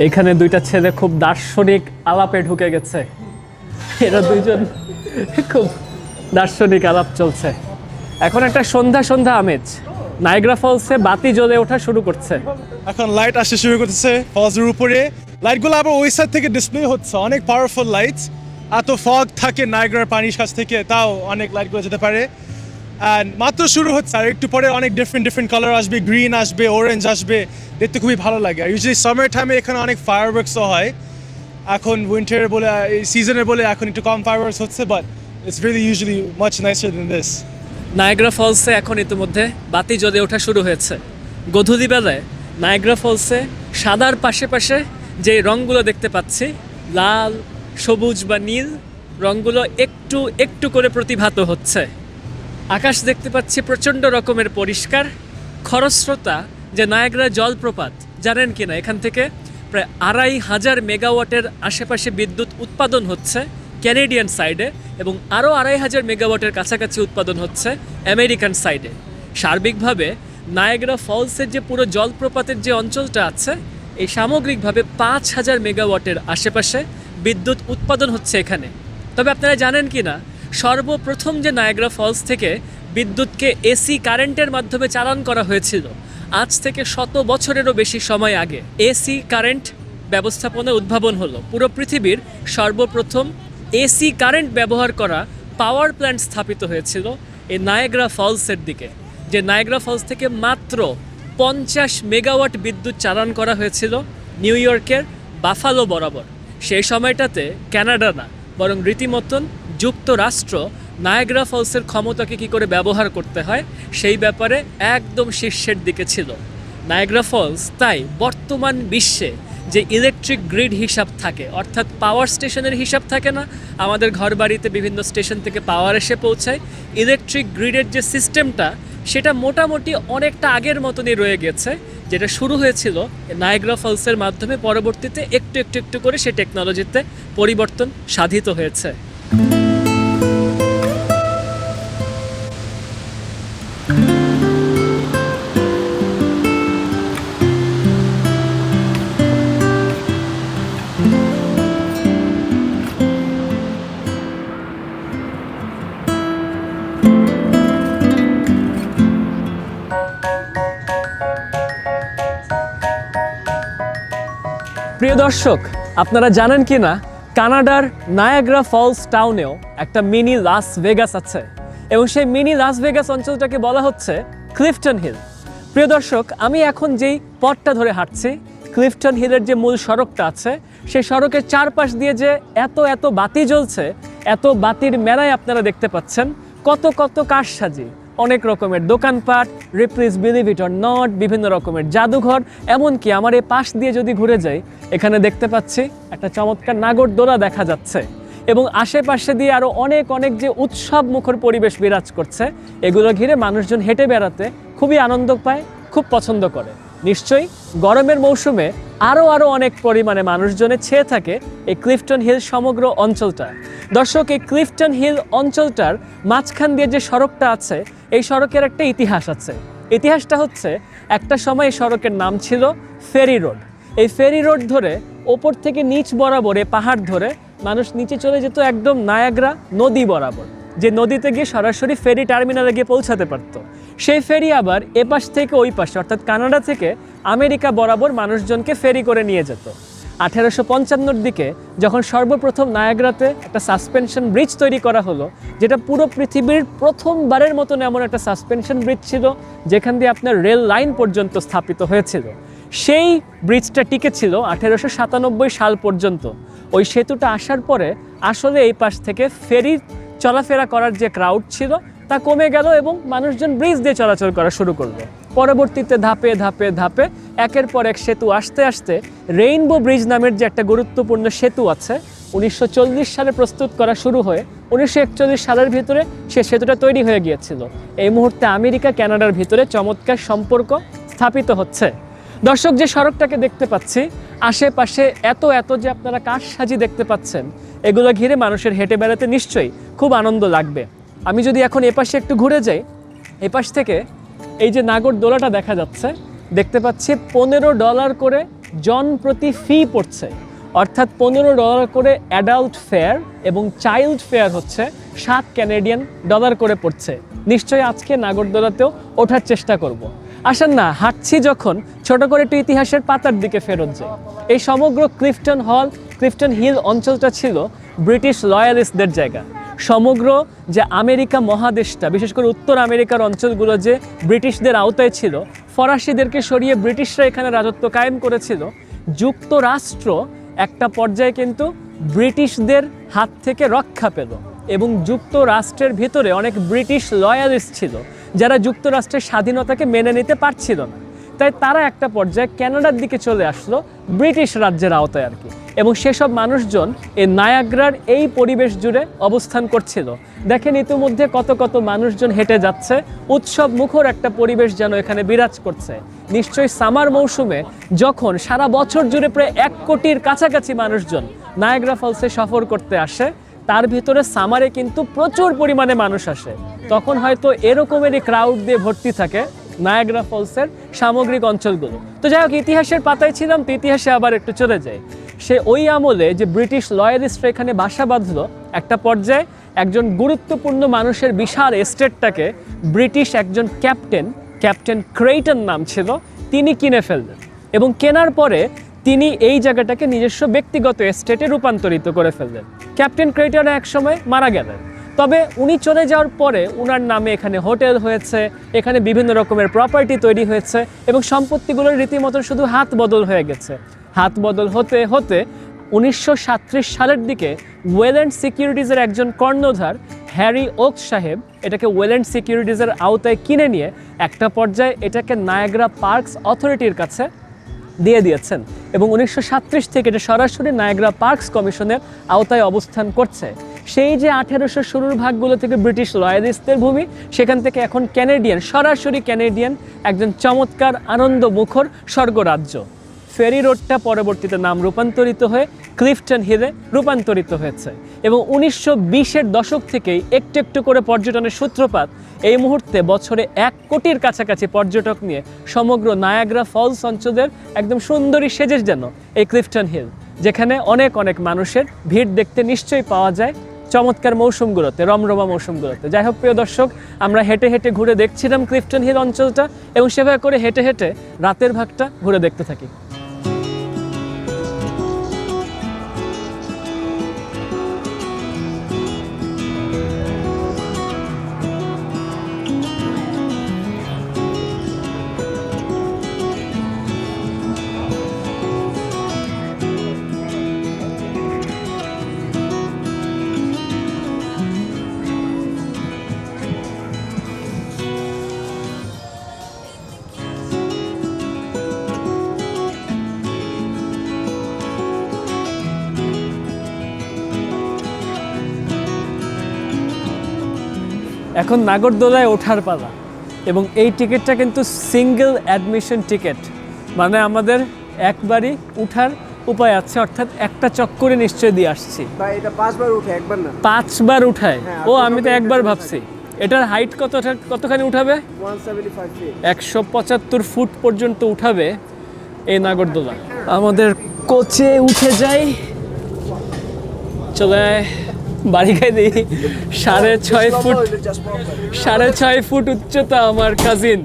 এইখানে দুইটা ছেলে খুব দার্শনিক আলাপে ঢুকে গেছে। এরা দুইজন খুব দার্শনিক আলাপ চলছে। এখন একটা সন্ধ্যা সন্ধ্যা আমেজ। নায়াগ্রা ফলসে বাতি জ্বলে ওঠা শুরু করছে। এখন লাইট আসতে শুরু করতেছে ফলসের উপরে। লাইটগুলো আবার ওই সাইড থেকে ডিসপ্লে হচ্ছে, অনেক পাওয়ারফুল লাইট। এত ফগ থাকে নায়াগ্রার পানির কাছ থেকে, তাও অনেক লাইটগুলো যেতে পারে। অ্যান্ড মাত্র শুরু হচ্ছে, আর একটু পরে অনেক ডিফারেন্ট কালার আসবে, গ্রিন আসবে, অরেঞ্জ আসবে, দেখতে খুবই ভালো লাগে। আর ইউজুয়ালি সামার টাইমে এখানে অনেক ফায়ারওয়ার্কসও হয়। এখন উইন্টারে বলে, এই সিজনে বলে এখন একটু কম ফায়ারওয়ার্কস হচ্ছে, but it's really usually much nicer than this. Niagara ফলসে এখন ইতিমধ্যে বাতি জ্বলে ওঠা শুরু হয়েছে। গধূলি বেলায় নায়াগ্রা ফলসে সাদার পাশে পাশে যে রঙগুলো দেখতে পাচ্ছি, লাল, সবুজ বা নীল রঙগুলো একটু একটু করে প্রতিভাত হচ্ছে। আকাশ দেখতে পাচ্ছি প্রচণ্ড রকমের পরিষ্কার। খরস্রোতা যে নায়াগ্রা জলপ্রপাত, জানেন কি না, এখান থেকে প্রায় 2500 মেগাওয়াটের আশেপাশে বিদ্যুৎ উৎপাদন হচ্ছে ক্যানেডিয়ান সাইডে, এবং আরও 2500 মেগাওয়াটের কাছাকাছি উৎপাদন হচ্ছে আমেরিকান সাইডে। সার্বিকভাবে নায়াগ্রা ফলসের যে পুরো জলপ্রপাতের যে অঞ্চলটা আছে, এই সামগ্রিকভাবে 5000 মেগাওয়াটের আশেপাশে বিদ্যুৎ উৎপাদন হচ্ছে এখানে। তবে আপনারা জানেন কি না, সর্বপ্রথম যে নায়াগ্রা ফলস থেকে বিদ্যুৎকে এসি কারেন্টের মাধ্যমে চালান করা হয়েছিল আজ থেকে 100 বছরেরও বেশি সময় আগে। এসি কারেন্ট ব্যবস্থাপনা উদ্ভাবন হলো। পুরো পৃথিবীর সর্বপ্রথম এসি কারেন্ট ব্যবহার করা পাওয়ার প্ল্যান্ট স্থাপিত হয়েছিল এই নায়াগ্রা ফলসের দিকে, যে নায়াগ্রা ফলস থেকে মাত্র 50 মেগাওয়াট বিদ্যুৎ চালান করা হয়েছিল নিউ ইয়র্কের বাফালো বরাবর। সেই সময়টাতে কানাডা না, বরং রীতিমতন যুক্তরাষ্ট্র নায়াগ্রা ফলসের ক্ষমতাকে কী করে ব্যবহার করতে হয় সেই ব্যাপারে একদম শীর্ষের দিকে ছিল নায়াগ্রা ফলস। তাই বর্তমান বিশ্বে যে ইলেকট্রিক গ্রিড হিসাব থাকে, অর্থাৎ পাওয়ার স্টেশনের হিসাব থাকে না, আমাদের ঘরবাড়িতে বিভিন্ন স্টেশন থেকে পাওয়ার এসে পৌঁছায়, ইলেকট্রিক গ্রিডের যে সিস্টেমটা সেটা মোটামুটি অনেকটা আগের মতনই রয়ে গেছে, যেটা শুরু হয়েছিল নায়াগ্রা ফলসের মাধ্যমে। পরবর্তীতে একটু একটু একটু করে সে টেকনোলজিতে পরিবর্তন সাধিত হয়েছে। প্রিয় দর্শক, আপনারা জানেন কি না, কানাডার নায়াগ্রা ফলস টাউনেও একটা মিনি লাস ভেগাস আছে, এবং সেই মিনি লাস ভেগাস অঞ্চলটাকে বলা হচ্ছে ক্লিফটন হিল। প্রিয় দর্শক, আমি এখন যেই পথটা ধরে হাঁটছি, ক্লিফটন হিলের যে মূল সড়কটা আছে, সেই সড়কের চারপাশ দিয়ে যে এত এত বাতি জ্বলছে, এত বাতির মেলায় আপনারা দেখতে পাচ্ছেন কত কত কারসাজি, অনেক রকমের দোকানপাট, রিপ্লিজ বিলিভ ইট অর নট, বিভিন্ন রকমের জাদুঘর। এমনকি আমার এই পাশ দিয়ে যদি ঘুরে যাই, এখানে দেখতে পাচ্ছি একটা চমৎকার নাগরদোলা দেখা যাচ্ছে, এবং আশেপাশে দিয়ে আরও অনেক অনেক যে উৎসব মুখর পরিবেশ বিরাজ করছে, এগুলো ঘিরে মানুষজন হেঁটে বেড়াতে খুবই আনন্দ পায়, খুব পছন্দ করে। নিশ্চয়ই গরমের মৌসুমে আরও অনেক পরিমাণে মানুষজনে ছেয়ে থাকে এই ক্লিফটন হিল সমগ্র অঞ্চলটা। দর্শক, এই ক্লিফটন হিল অঞ্চলটার মাঝখান দিয়ে যে সড়কটা আছে, এই সড়কের একটা ইতিহাস আছে। ইতিহাসটা হচ্ছে, একটা সময় এই সড়কের নাম ছিল ফেরি রোড। এই ফেরি রোড ধরে ওপর থেকে নিচ বরাবরে পাহাড় ধরে মানুষ নিচে চলে যেত একদম নায়াগ্রা নদী বরাবর, যে নদীতে গিয়ে সরাসরি ফেরি টার্মিনালে গিয়ে পৌঁছাতে পারত। সেই ফেরি আবার এপাশ থেকে ওই পাশে অর্থাৎ কানাডা থেকে আমেরিকা বরাবর মানুষজনকে ফেরি করে নিয়ে যেত। 1855 দিকে যখন সর্বপ্রথম নায়াগ্রাতে একটা সাসপেনশন ব্রিজ তৈরি করা হলো, যেটা পুরো পৃথিবীর প্রথমবারের মতন এমন একটা সাসপেনশন ব্রিজ ছিল যেখান দিয়ে আপনার রেল লাইন পর্যন্ত স্থাপিত হয়েছিল, সেই ব্রিজটা টিকেছিল 1897 সাল পর্যন্ত। ওই সেতুটা আসার পরে আসলে এই পাশ থেকে ফেরি চলাফেরা করার যে ক্রাউড ছিল তা কমে গেল এবং মানুষজন ব্রিজ দিয়ে চলাচল করা শুরু করলো। পরবর্তীতে ধাপে ধাপে ধাপে একের পর এক সেতু আসতে আসতে রেইনবো ব্রিজ নামের যে একটা গুরুত্বপূর্ণ সেতু আছে, 1940 সালে প্রস্তুত করা শুরু হয়ে 1941 সালের ভিতরে সে সেতুটা তৈরি হয়ে গিয়েছিল। এই মুহূর্তে আমেরিকা কানাডার ভিতরে চমৎকার সম্পর্ক স্থাপিত হচ্ছে। দর্শক, যে সড়কটাকে দেখতে পাচ্ছি আশেপাশে এত এত যে আপনারা কারসাজি দেখতে পাচ্ছেন, এগুলো ঘিরে মানুষের হেঁটে বেড়াতে নিশ্চয়ই খুব আনন্দ লাগবে। আমি যদি এখন এপাশে একটু ঘুরে যাই, এপাশ থেকে এই যে নাগরদোলাটা দেখা যাচ্ছে, দেখতে পাচ্ছি $15 করে জন প্রতি ফি পড়ছে, অর্থাৎ $15 করে অ্যাডাল্ট ফেয়ার এবং চাইল্ড ফেয়ার হচ্ছে $7 করে পড়ছে। নিশ্চয়ই আজকে নাগরদোলাতেও ওঠার চেষ্টা করব। আসেন না, হাঁটছি যখন ছোট করে একটু ইতিহাসের পাতার দিকে ফেরত যাই। এই সমগ্র ক্লিফটন হিল অঞ্চলটা ছিল ব্রিটিশ লয়ালিস্টদের জায়গা। সমগ্র যে আমেরিকা মহাদেশটা, বিশেষ করে উত্তর আমেরিকার অঞ্চলগুলো যে ব্রিটিশদের আওতায় ছিল, ফরাসিদেরকে সরিয়ে ব্রিটিশরা এখানে রাজত্ব কায়েম করেছিল। যুক্তরাষ্ট্র একটা পর্যায়ে কিন্তু ব্রিটিশদের হাত থেকে রক্ষা পেল এবং যুক্তরাষ্ট্রের ভিতরে অনেক ব্রিটিশ লয়ালিস্ট ছিল যারা যুক্তরাষ্ট্রের স্বাধীনতাকে মেনে নিতে পারছিল না। তাই তারা একটা পর্যায়ে কানাডার দিকে চলে আসলো, ব্রিটিশ রাজ্যের আওতায় আর কি। এবং সেসব মানুষজন এই নায়াগ্রার এই পরিবেশ জুড়ে অবস্থান করছিল। দেখেন ইতিমধ্যে কত কত মানুষজন হেঁটে যাচ্ছে, উৎসব মুখর একটা পরিবেশ যেন এখানে বিরাজ করছে। নিশ্চয়ই সামার মৌসুমে যখন সারা বছর জুড়ে প্রায় 1 কোটির কাছাকাছি মানুষজন নায়াগ্রা ফলসে সফর করতে আসে, তার ভিতরে সামারে কিন্তু প্রচুর পরিমাণে মানুষ আসে। তখন হয়তো এরকমেরই ক্রাউড দিয়ে ভর্তি থাকে নায়াগ্রা ফলসের সামগ্রিক অঞ্চলগুলো। তো যাই হোক, ইতিহাসের পাতায় ছিলাম, তো ইতিহাসে আবার একটু চলে যাই। সে ওই আমলে যে ব্রিটিশ লয়ালিস্টরা এখানে বাসা বাঁধলো, একটা পর্যায়ে একজন গুরুত্বপূর্ণ মানুষের বিশাল এস্টেটটাকে ব্রিটিশ একজন ক্যাপ্টেন ক্রেইটন নাম ছিল, তিনি কিনে ফেললেন এবং কেনার পরে তিনি এই জায়গাটাকে নিজস্ব ব্যক্তিগত এস্টেটে রূপান্তরিত করে ফেললেন। ক্যাপ্টেন ক্রেইটন এক সময় মারা গেলেন, তবে উনি চলে যাওয়ার পরে উনার নামে এখানে হোটেল হয়েছে, এখানে বিভিন্ন রকমের প্রপার্টি তৈরি হয়েছে এবং সম্পত্তিগুলোর রীতিমতো শুধু হাত বদল হয়ে গেছে। হাত বদল হতে হতে 1937 সালের দিকে ওয়েল্যান্ড সিকিউরিটিজের একজন কর্ণধার হ্যারি ওকস সাহেব এটাকে ওয়েল্যান্ড সিকিউরিটিজের আওতায় কিনে নিয়ে একটা পর্যায়ে এটাকে নায়াগ্রা পার্কস অথরিটির কাছে দিয়ে দিয়েছেন এবং 1937 থেকে এটা সরাসরি নায়াগ্রা পার্কস কমিশনের আওতায় অবস্থান করছে। সেই যে 1800 শুরুর ভাগগুলো থেকে ব্রিটিশ লয়ালিস্টদের ভূমি, সেখান থেকে এখন সরাসরি ক্যানেডিয়ান একজন চমৎকার আনন্দমুখর স্বর্গরাজ্য। ফেরি রোডটা পরবর্তীতে নাম রূপান্তরিত হয়ে ক্লিফটন হিলে রূপান্তরিত হয়েছে এবং 1920-এর দশক থেকেই একটু একটু করে পর্যটনের সূত্রপাত। এই মুহূর্তে বছরে 1 কোটির কাছাকাছি পর্যটক নিয়ে সমগ্র নায়াগ্রা ফলস অঞ্চলের একদম সুন্দরী সেজে যেন এই ক্লিফটন হিল, যেখানে অনেক অনেক মানুষের ভিড় দেখতে নিশ্চয়ই পাওয়া যায় চমৎকার মৌসুমগুলোতে, রমরমা মৌসুমগুলোতে। যাই হোক প্রিয় দর্শক, আমরা হেঁটে হেঁটে ঘুরে দেখছিলাম ক্লিফটন হিল অঞ্চলটা এবং সেভাবে করে হেঁটে হেঁটে রাতের ভাগটা ঘুরে দেখতে থাকি। এখন নাগরদোলায় ওঠার পালা এবং এই টিকিটটা কিন্তু সিঙ্গেল অ্যাডমিশন টিকিট, মানে আমাদের একবারই উঠার উপায় আছে, অর্থাৎ একটা চক্করে নিশ্চয় দিয়ে আসছি। ভাই এটা 5 বার উঠে, একবার না। 5 বার উঠায়? হ্যাঁ, ও আমি তো একবার ভাবছি। এটার হাইট কতখানি উঠাবে? 175 ফিট, 175 ফুট পর্যন্ত উঠাবে এই নাগরদোলা। আমাদের কোচে উঠে যাই, চলে বাড়ি খাই দিই 6.5 ফুট 6.5 ফুট উচ্চতা আমার কাজিন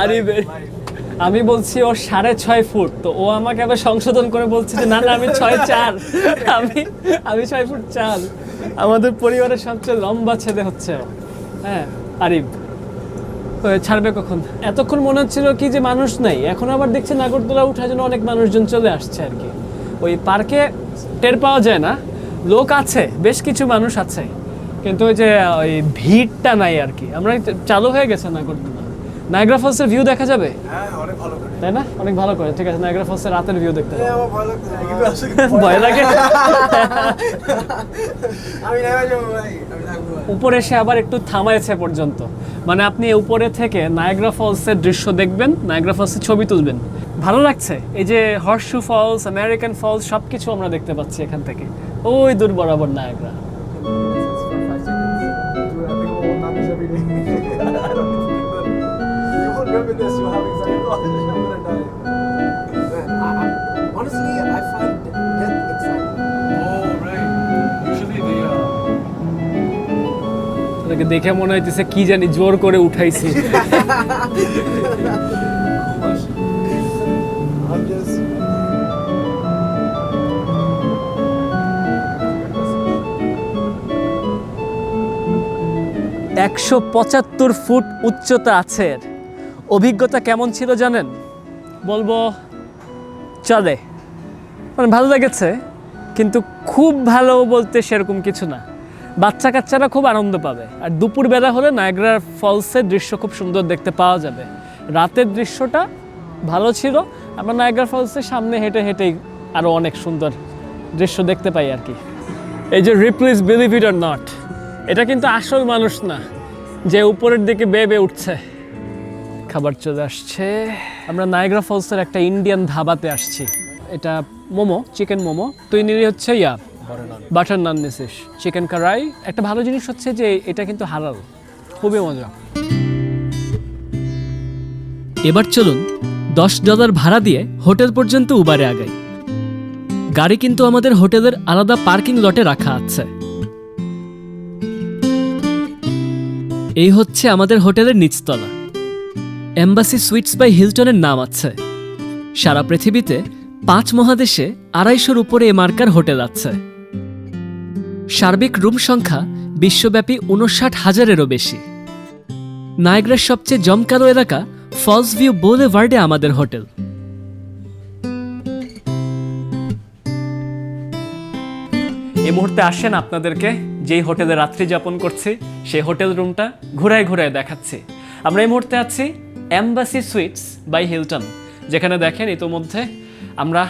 আরিবের। আমি বলছি ও 6.5 ফুট, তো ও আমাকে আবার সংশোধন করে বলছে যে না না আমি 6'4", আমি 6 ফুট 4। আমাদের পরিবারের সবচেয়ে লম্বা ছেলে হচ্ছে ও। হ্যাঁ আরিব ছাড়বে কখন? এতক্ষণ মনে হচ্ছিল কি যে মানুষ নাই, এখন আবার দেখছে নাগরদোলা উঠার জন্য অনেক মানুষজন চলে আসছে আর কি। ওই পার্কে টের পাওয়া যায় না, লোক আছে, বেশ কিছু মানুষ আছে, কিন্তু ওই যে ওই ভিড়টা নাই আর কি। আমরা চালু হয়ে গেছে নাগরদোলা। নায়াগ্রা ফলসের ভিউ দেখা যাবে? হ্যাঁ অনেক ভালো করে। তাই না? অনেক ভালো করে। ঠিক আছে, নায়াগ্রা ফলসের রাতের ভিউ দেখতে হ্যাঁ পাবো। আমার ভয় লাগতেছে কিন্তু আসলে ভয় লাগে? আমি নেমে যাবো ভাই, আমি থাকবো ভাই। উপরে এসে আবার একটু থামাইছে পর্যন্ত, মানে আপনি উপরে থেকে নায়াগ্রা ফলসের দৃশ্য দেখবেন, নায়াগ্রা ফলসের ছবি তুলবেন। ভালো লাগছে। এই যে হর্সশু ফলস, আমেরিকান ফলস সব কিছু আমরা দেখতে পাচ্ছি এখান থেকে। ওই দূর বরাবর Niagara. Honestly, I find death exciting. তাদেরকে দেখে মনে হইতেছে কি জানি জোর করে উঠাইছি। I'm just 175 ফুট উচ্চতা আছে এর। অভিজ্ঞতা কেমন ছিল জানেন? বলবো চলে, মানে ভালো লেগেছে, কিন্তু খুব ভালো বলতে সেরকম কিছু না। বাচ্চা কাচ্চারা খুব আনন্দ পাবে, আর দুপুরবেলা হলে নায়াগ্রা ফলসের দৃশ্য খুব সুন্দর দেখতে পাওয়া যাবে। রাতের দৃশ্যটা ভালো ছিল, আমরা নায়াগ্রা ফলসের সামনে হেঁটে হেঁটেই আরও অনেক সুন্দর দৃশ্য দেখতে পাই আর কি। এই যে রিপ্লিজ বিলিভ ইট অর নট, এটা কিন্তু আসল মানুষ না যে উপরের দিকে বেয়ে বেয়ে উঠছে। খাবার চলে আসছে। আমরা নায়াগ্রা ফলসের একটা ইন্ডিয়ান ধাবাতে আসছি। এটা মোমো, চিকেন মোমো। তুই নিলি হচ্ছে বাটার নান নিছিস, চিকেন কারাই। একটা ভালো জিনিস হচ্ছে যে এটা কিন্তু হালাল, খুবই মজা। এবার চলুন $10 ভাড়া দিয়ে হোটেল পর্যন্ত উবারে আগাই। গাড়ি কিন্তু আমাদের হোটেলের আলাদা পার্কিং লটে রাখা আছে। এই হচ্ছে আমাদের হোটেলের নিচতলা। এম্বাসি সুইটস বাই হিলটনের নাম আছে। সারা পৃথিবীতে 5 মহাদেশে 250-র উপরে এ মার্কার হোটেল আছে। সার্বিক রুম সংখ্যা বিশ্বব্যাপী 59,000-এরও বেশি। নায়াগ্রার সবচেয়ে জমকালো এলাকা ফলস ভিউ বোলেভার্ডে আমাদের হোটেল। এই মুহূর্তে আসেন আপনাদেরকে যেই হোটেলে রাত্রি যাপন করছি সেই হোটেল রুমটা ঘুরায় ঘুরায় দেখাচ্ছি। আমরা এই মুহূর্তে আছি এম্বাসি সুইটস বাই হিলটন, যেখানে দেখেন ইতোমধ্যে আমরা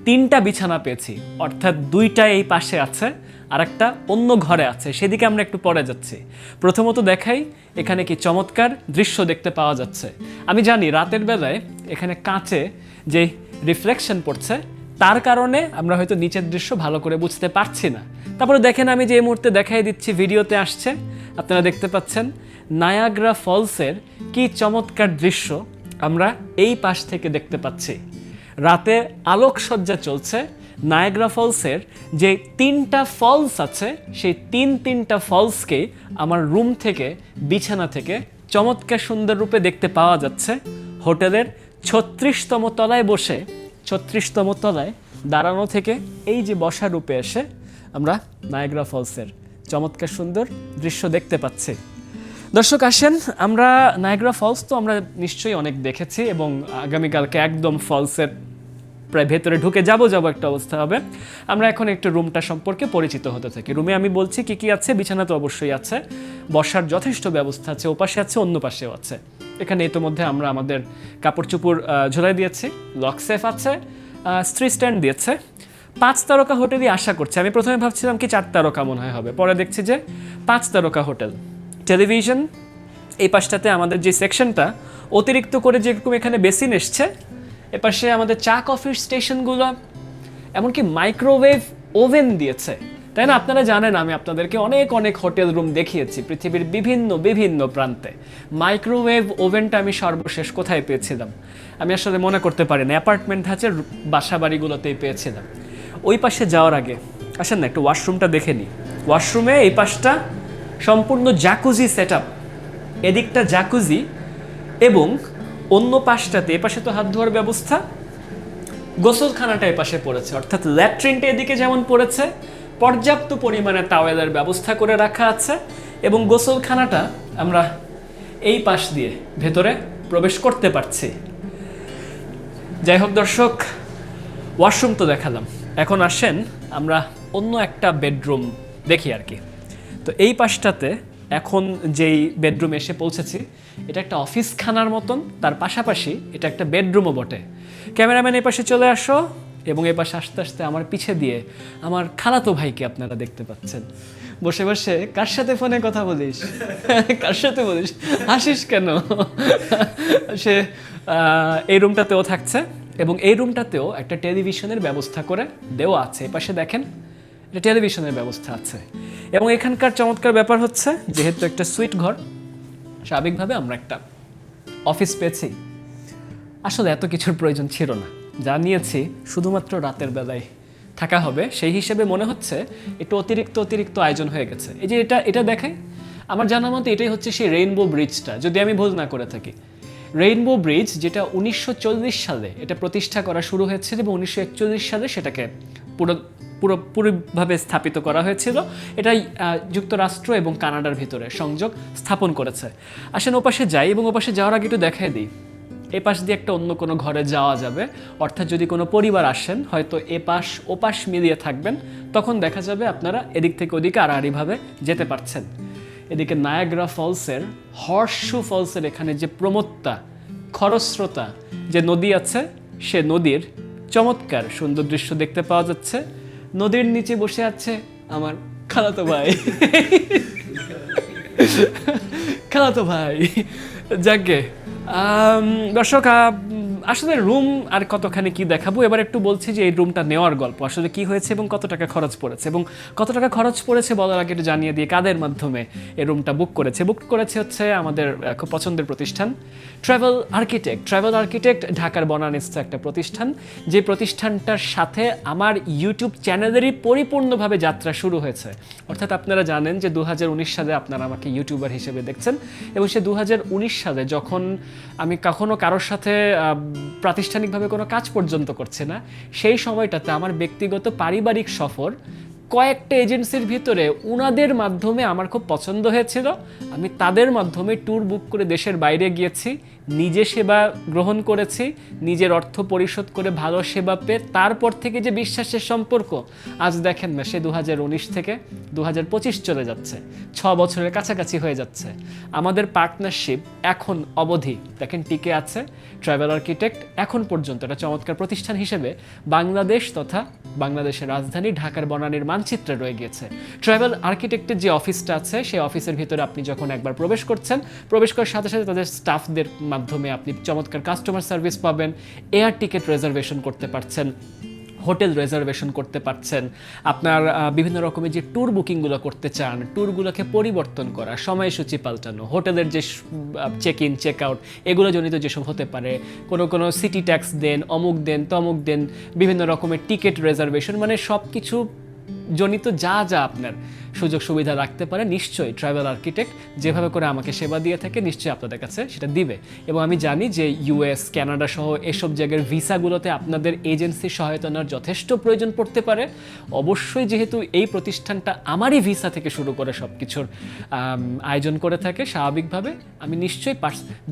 3টা বিছানা পেয়েছি, অর্থাৎ 2টা এই পাশে আছে আর একটা অন্য ঘরে আছে, সেদিকে আমরা একটু পরে যাচ্ছি। প্রথমত দেখাই এখানে কি চমৎকার দৃশ্য দেখতে পাওয়া যাচ্ছে। আমি জানি রাতের বেলায় এখানে কাঁচে যে রিফ্লেকশন পড়ছে তার কারণে আমরা হয়তো নিচের দৃশ্য ভালো করে বুঝতে পারছি না। তারপরে দেখেন আমি যে এই মুহূর্তে দেখাই দিচ্ছি, ভিডিওতে আসছে, আপনারা দেখতে পাচ্ছেন নায়াগ্রা ফলসের কি চমৎকার দৃশ্য আমরা এই পাশ থেকে দেখতে পাচ্ছি। রাতে আলোকসজ্জা চলছে। নায়াগ্রা ফলসের যে 3টা ফলস আছে সেই তিনটা ফলসকে আমার রুম থেকে, বিছানা থেকে চমৎকার সুন্দর রূপে দেখতে পাওয়া যাচ্ছে। হোটেলের 36তম তলায় বসে, 36তম তলায় দাঁড়ানো থেকে এই যে বসার রূপে এসে আমরা নায়াগ্রা ফলসের চমৎকার সুন্দর দৃশ্য দেখতে পাচ্ছি। দর্শক আসেন, আমরা নায়াগ্রা ফলস তো আমরা নিশ্চয়ই অনেক দেখেছি এবং আগামীকালকে একদম ফলসের প্রায় ভেতরে ঢুকে যাব একটা অবস্থা হবে। আমরা এখন একটু রুমটা সম্পর্কে পরিচিত হতে থাকি। রুমে আমি বলছি কি কি আছে। বিছানা তো অবশ্যই আছে, বসার যথেষ্ট ব্যবস্থা আছে, ওপাশে আছে, অন্য পাশেও আছে। এখানে ইতোমধ্যে আমরা আমাদের কাপড় চোপড় ঝোলাই দিয়েছি, লক সেফ আছে, স্ত্রী স্ট্যান্ড দিয়েছে। 5 তারকা হোটেলই আশা করছি। আমি প্রথমে ভাবছিলাম কি 4 তারকা মনে হয় হবে, পরে দেখছি যে 5 তারকা হোটেল। টেলিভিশন এই পাশটাতে আমাদের যে সেকশনটা, অতিরিক্ত করে যেরকম এখানে বেসিন এসছে, এপাশে আমাদের চা কফির স্টেশনগুলো, এমনকি মাইক্রোওয়েভ ওভেন দিয়েছে, তাই না? আপনারা জানেন আমি আপনাদেরকে অনেক হোটেল রুম দেখিয়েছি পৃথিবীর বিভিন্ন প্রান্তে। মাইক্রোওয়েভ ওভেনটা আমি সর্বশেষ কোথায় পেয়েছিলাম আমি আসলে মনে করতে পারি না। অ্যাপার্টমেন্ট আছে, বাসা বাড়িগুলোতেই পেয়েছিলাম। ওই পাশে যাওয়ার আগে আসেন না একটু ওয়াশরুমটা দেখে নিই। ওয়াশরুমে এই পাশটা সম্পূর্ণ জাকুজি সেট আপ, এদিকটা জাকুজি এবং অন্য পাশটাতে, এ পাশে তো হাত ধোয়ার ব্যবস্থা, গোসলখানাটা এ পাশে পড়েছে, অর্থাৎ ল্যাট্রিনটা এদিকে যেমন পড়েছে, পর্যাপ্ত পরিমাণে তাওয়েলের ব্যবস্থা করে রাখা আছে এবং গোসলখানাটা আমরা এই পাশ দিয়ে ভেতরে প্রবেশ করতে পারছি। যাই হোক দর্শক, ওয়াশরুম তো দেখালাম, এখন আসেন আমরা অন্য একটা বেডরুম দেখি আর কি। তো এই পাশটাতে এখন যেই বেডরুমে এসে পৌঁছেছি, এটা একটা অফিস খানার মতন, তার পাশাপাশি এটা একটা বেডরুমও বটে। ক্যামেরাম্যান এই পাশে চলে আসো, এবং এই পাশে আস্তে আস্তে আমার পিছে দিয়ে আমার খালাতো ভাইকে আপনারা দেখতে পাচ্ছেন বসে বসে। কার সাথে ফোনে কথা বলিস? কার সাথে বলিস? হাসিস কেন? সে এই রুমটাতেও থাকছে এবং এই রুমটাতেও একটা টেলিভিশনের ব্যবস্থা করে দেওয়া আছে। এই পাশে দেখেন, এটা টেলিভিশনের ব্যবস্থা আছে। এবং এখানকার চমৎকার ব্যাপার হচ্ছে, যেহেতু একটা সুইট ঘর, স্বাভাবিকভাবে আমরা একটা অফিস পেয়েছি। আসলে এত কিছুর প্রয়োজন ছিল না, যা নিয়েছি শুধুমাত্র রাতের বেলায় থাকা হবে সেই হিসেবে মনে হচ্ছে একটু অতিরিক্ত আয়োজন হয়ে গেছে। এই যে এটা দেখে, আমার জানা মতে এটাই হচ্ছে সেই রেইনবো ব্রিজটা, যদি আমি ভুল না করে থাকি। রেইনবো ব্রিজ, যেটা 1940 সালে এটা প্রতিষ্ঠা করা শুরু হয়েছিল এবং 1941 সালে সেটাকে পুরোপুরিভাবে স্থাপিত করা হয়েছিল। এটাই যুক্তরাষ্ট্র এবং কানাডার ভিতরে সংযোগ স্থাপন করেছে। আসেন ওপাশে যাই, এবং ওপাশে যাওয়ার আগে একটু দেখাই দিই। এ পাশ দিয়ে একটা অন্য কোনো ঘরে যাওয়া যাবে, অর্থাৎ যদি কোনো পরিবার আসেন, হয়তো এ পাশ ও পাশ মিলিয়ে থাকবেন, তখন দেখা যাবে আপনারা এদিক থেকে ওদিকে আড়াআড়িভাবে যেতে পারছেন। এদিকে নায়াগ্রা ফলসের, হর্সশু ফলসের এখানে যে প্রমত্তা, খরস্রোতা যে নদী আছে, সে নদীর চমৎকার সুন্দর দৃশ্য দেখতে পাওয়া যাচ্ছে। নদীর নিচে বসে আছে আমার খালাতো ভাই। খালাতো ভাই, যাকে দর্শক, আসলে রুম আর কতখানি কি দেখাবো, এবার একটু বলছি যে এই রুমটা নেওয়ার গল্প আসলে কি হয়েছে এবং কত টাকা খরচ পড়েছে। এবং কত টাকা খরচ পড়েছে বলার আগে একটু জানিয়ে দিয়ে কাদের মাধ্যমে এই রুমটা বুক করেছে হচ্ছে আমাদের খুব পছন্দের প্রতিষ্ঠান ট্রাভেল আর্কিটেক্ট। ট্রাভেল আর্কিটেক্ট ঢাকার বনানীস্থ একটা প্রতিষ্ঠান, যে প্রতিষ্ঠানটার সাথে আমার ইউটিউব চ্যানেলেরই পরিপূর্ণভাবে যাত্রা শুরু হয়েছে। অর্থাৎ আপনারা জানেন যে 2019 সালে আপনারা আমাকে ইউটিউবার হিসেবে দেখছেন, এবং সে 2019 সালে যখন আমি কখনো কারোর সাথে প্রাতিষ্ঠানিকভাবে কোনো কাজ পর্যন্ত করছে না, সেই সময়টাতে আমার ব্যক্তিগত পারিবারিক সফর কয়েকটা এজেন্সির ভিতরে উনাদের মাধ্যমে আমার খুব পছন্দ হয়েছিল। আমি তাদের মাধ্যমে ট্যুর বুক করে দেশের বাইরে গিয়েছি, নিজে সেবা গ্রহণ করেছি, নিজের অর্থ পরিশোধ করে ভালো সেবা পেয়ে তারপর থেকে যে বিশ্বাসের সম্পর্ক, আজ দেখেন না, সে 2019 থেকে 2025 চলে যাচ্ছে, 6 বছরের কাছাকাছি হয়ে যাচ্ছে। আমাদের পার্টনারশিপ এখন অবধি দেখেন টিকে আছে। ট্রাভেল আর্কিটেক্ট এখন পর্যন্ত একটা চমৎকার প্রতিষ্ঠান হিসেবে বাংলাদেশ তথা বাংলাদেশের রাজধানী ঢাকার বনানীর মানচিত্রে রয়ে গিয়েছে। ট্রাভেল আর্কিটেক্টের যে অফিসটা আছে, সেই অফিসের ভিতরে আপনি যখন একবার প্রবেশ করছেন, প্রবেশ করার সাথে সাথে তাদের স্টাফদের মাধ্যমে আপনি চমৎকার কাস্টমার সার্ভিস পাবেন, এয়ার টিকিট রিজার্ভেশন করতে পারছেন, হোটেল রিজার্ভেশন করতে পারছেন, আপনার বিভিন্ন রকমের যে ট্যুর বুকিংগুলো করতে চান, ট্যুরগুলোকে পরিবর্তন করা, সময়সূচি পাল্টানো, হোটেলের যে চেক ইন চেক আউট এগুলো জনিত যেসব হতে পারে, কোনো সিটি ট্যাক্স দেন, অমুক দেন, তমুক দেন, বিভিন্ন রকমের টিকিট রিজার্ভেশন, মানে সব কিছু জনিত যা আপনার সুযোগ সুবিধা রাখতে পারে, নিশ্চয়ই ট্রাভেল আর্কিটেক্ট যেভাবে করে আমাকে সেবা দিয়ে থাকে, নিশ্চয়ই আপনাদের কাছে সেটা দিবে। এবং আমি জানি যে ইউএস, কানাডা সহ এসব জায়গার ভিসাগুলোতে আপনাদের এজেন্সির সহায়তা নেওয়ার যথেষ্ট প্রয়োজন পড়তে পারে। অবশ্যই যেহেতু এই প্রতিষ্ঠানটা আমারই ভিসা থেকে শুরু করে সব কিছুর আয়োজন করে থাকে, স্বাভাবিকভাবে আমি নিশ্চয়ই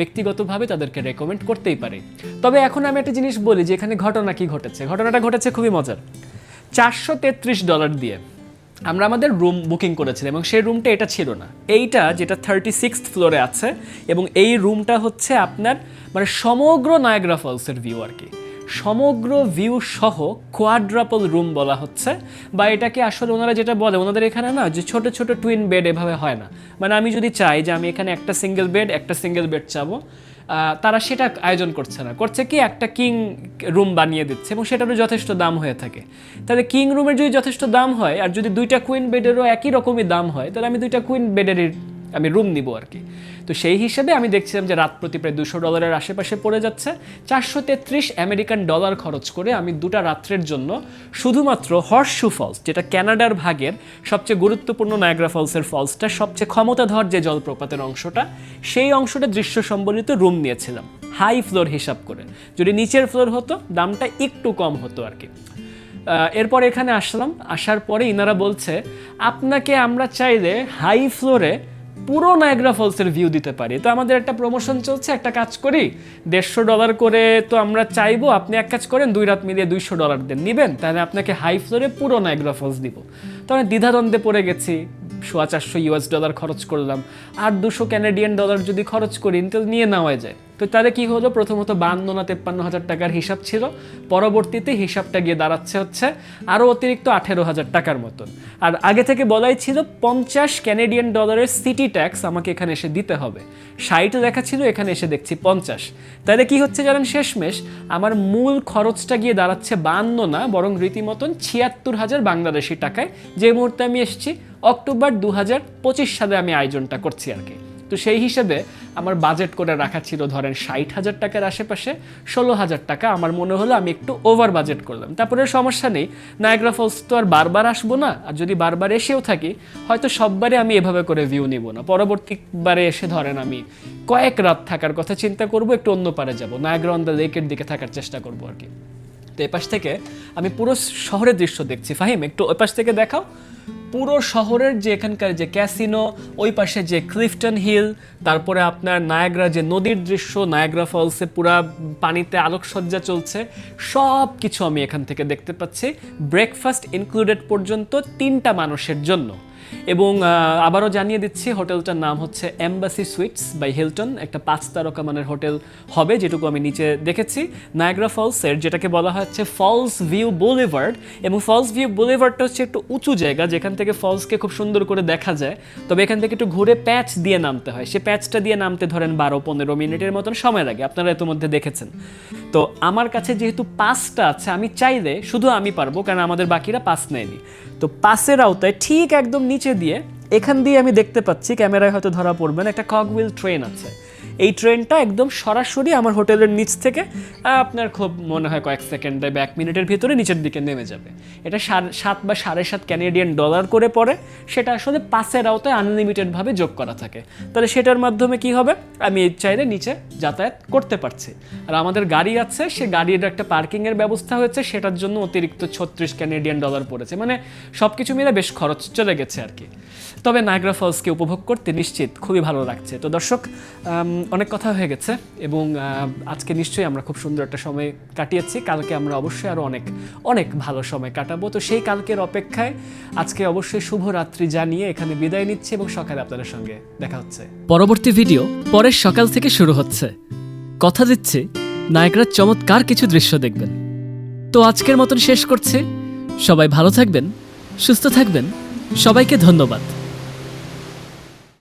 ব্যক্তিগতভাবে তাদেরকে রেকমেন্ড করতেই পারি। তবে এখন আমি একটা জিনিস বলি যে এখানে ঘটনা কি ঘটেছে। ঘটনাটা ঘটেছে খুবই মজার। $433 দিয়ে আমরা আমাদের রুম বুকিং করেছিলাম, এবং সেই রুমটা এটা ছিল না, এইটা যেটা 36th ফ্লোরে আছে, এবং এই রুমটা হচ্ছে আপনার মানে সমগ্র নায়াগ্রা ফলসের ভিউ আর কি, সমগ্র ভিউ সহ কোয়াড্রাপল রুম বলা হচ্ছে। বা এটাকে আসলে ওনারা যেটা বলে, ওনাদের এখানে না যে ছোট ছোট টুইন বেড এভাবে হয় না, মানে আমি যদি চাই যে আমি এখানে একটা সিঙ্গেল বেড চাবো, তারা সেটা আয়োজন করছে না, করছে কি একটা কিং রুম বানিয়ে দিচ্ছে, এবং সেটারও যথেষ্ট দাম হয়ে থাকে। তাহলে কিং রুমের যদি যথেষ্ট দাম হয়, আর যদি 2টা কুইন বেডেরও একই রকমই দাম হয়, তাহলে আমি 2টা কুইন বেডেরই আমি রুম নিব আর কি। তো সেই হিসেবে আমি দেখছিলাম যে রাত প্রতি প্রায় $200 আশেপাশে পড়ে যাচ্ছে। $433 খরচ করে আমি 2টা রাত্রের জন্য শুধুমাত্র হর্সশু ফলস, যেটা কানাডার ভাগের সবচেয়ে গুরুত্বপূর্ণ নায়াগ্রা ফলসের ফলসটা, সবচেয়ে ক্ষমতাধর যে জলপ্রপাতের অংশটা, সেই অংশটা দৃশ্য সম্বলিত রুম নিয়েছিলাম হাই ফ্লোর হিসাব করে। যদি নিচের ফ্লোর হতো দামটা একটু কম হতো আর কি। এরপর এখানে আসলাম, আসার পরে ইনারা বলছে আপনাকে আমরা চাইলে হাই ফ্লোরে পুরো নায়াগ্রা ফলসের ভিউ দিতে পারি। তো আমাদের একটা প্রমোশন চলছে, একটা কাজ করি, $150 করে তো আমরা চাইবো, আপনি এক কাজ করেন 2 রাত মিলিয়ে $200 দেন, নিবেন? তাহলে আপনাকে হাই ফ্লোরে পুরো নায়াগ্রা ফলস দিব। তো আমি দ্বিধাদ্বন্দ্বে পড়ে গেছি, $400 খরচ করলাম, আর $200 যদি খরচ করি তো নিয়ে নেওয়া যায়। তো তাহলে কি হলো, প্রথমত 52 না 53 হাজার টাকার হিসাব ছিল, পরবর্তীতে হিসাবটা গিয়ে দাঁড়াচ্ছে হচ্ছে আরও অতিরিক্ত 18,000 টাকার মতন। আর আগে থেকে বলাই ছিল $50 সিটি ট্যাক্স আমাকে এখানে এসে দিতে হবে। 60 লেখা ছিল, এখানে এসে দেখছি 50। তাহলে কি হচ্ছে জানেন, শেষমেশ আমার মূল খরচটা গিয়ে দাঁড়াচ্ছে 52 না, বরং রীতিমতন 76,000 বাংলাদেশি টাকায়, যে মুহূর্তে আমি এসেছি অক্টোবর 2025 সালে আমি আয়োজনটা করছি আর কি। তো সেই হিসেবে আমার বাজেট করে রাখা ছিল ধরেন 60,000 টাকার আশেপাশে, 16,000 টাকা আমার মনে হলো আমি একটু ওভার বাজেট করলাম। তারপরে সমস্যা নেই, নায়াগ্রা ফলস তো আর বারবার আসবো না, আর যদি বারবার এসেও থাকি হয়তো সববারে আমি এভাবে করে ভিউ নিব না। পরবর্তীবারে এসে ধরেন আমি কয়েক রাত থাকার কথা চিন্তা করব, একটু অন্য পারে যাব, নায়াগ্রা অন দ্য লেকের দিকে থাকার চেষ্টা করবো আর কি। তো এপাশ থেকে আমি পুরো শহরের দৃশ্য দেখছি। ফাহিম, একটু ওই পাশ থেকে দেখাও পুরো শহরের যে এখানকার যে ক্যাসিনো, ওই পাশে যে ক্লিফটন হিল, তারপরে আপনার নায়াগ্রা যে নদীর দৃশ্য, নায়াগ্রা ফলসে পুরা পানিতে আলোকসজ্জা চলছে, সব কিছু আমি এখান থেকে দেখতে পাচ্ছি, ব্রেকফাস্ট ইনক্লুডেড পর্যন্ত 3টা মানুষের জন্য। এবং আবারও জানিয়ে দিচ্ছি, হোটেলটার নাম হচ্ছে এম্বাসি সুইটস বাই হিলটন, একটা 5 তারকা মানের হোটেল হবে, যেটুকু আমি নিচে দেখেছি। নায়াগ্রা ফলসের যেটাকে বলা হচ্ছে ফলস ভিউ বুলিভার্ড, এবং ফলস ভিউ বুলিভার্ডটা হচ্ছে একটু উঁচু জায়গা যেখান থেকে ফলসকে খুব সুন্দর করে দেখা যায়, তবে এখান থেকে একটু ঘুরে প্যাচ দিয়ে নামতে হয়। সে প্যাচটা দিয়ে নামতে ধরেন 12-15 মিনিটের মতন সময় লাগে, আপনারা ইতিমধ্যে দেখেছেন। তো আমার কাছে যেহেতু পাসটা আছে, আমি চাইলে শুধু আমি পারবো, কারণ আমাদের বাকিরা পাস নেয়নি। তো পাসের আওতায় ঠিক একদম নিচে দিয়ে, এখান দিয়ে আমি দেখতে পাচ্ছি, ক্যামেরায় হয়তো ধরা পড়বে না, একটা কগহুইল ট্রেন আছে। এই ট্রেনটা একদম সরাসরি আমার হোটেলের নিচ থেকে আপনার খুব মনে হয় কয়েক সেকেন্ডে বা 1 মিনিটের ভিতরে নিচের দিকে নেমে যাবে। এটা 7 বা $7.5 করে পড়ে। সেটা আসলে পাসের আওতায় আনলিমিটেডভাবে যোগ করা থাকে। তাহলে সেটার মাধ্যমে কি হবে, আমি চাইলে নিচে যাতায়াত করতে পারছি। আর আমাদের গাড়ি আছে, সে গাড়ির একটা পার্কিংয়ের ব্যবস্থা হয়েছে, সেটার জন্য অতিরিক্ত $36 পড়েছে। মানে সব কিছু মিলে বেশ খরচ চলে গেছে আর কি। তবে নায়াগ্রা ফলসকে উপভোগ করতে নিশ্চিত খুবই ভালো লাগছে। তো দর্শক, অনেক কথা হয়ে গেছে, এবং আজকে নিশ্চয়ই আমরা খুব সুন্দর একটা সময় কাটিয়েছি। কালকে আমরা অবশ্যই আরও অনেক অনেক ভালো সময় কাটাবো। তো সেই কালকের অপেক্ষায় আজকে অবশ্যই শুভরাত্রি জানিয়ে এখানে বিদায় নিচ্ছি, এবং সকালে আপনাদের সঙ্গে দেখা হচ্ছে। পরবর্তী ভিডিও পরের সকাল থেকে শুরু হচ্ছে। কথা দিচ্ছি নায়াগ্রার চমৎকার কিছু দৃশ্য দেখবেন। তো আজকের মতন শেষ করছি। সবাই ভালো থাকবেন, সুস্থ থাকবেন। সবাইকে ধন্যবাদ।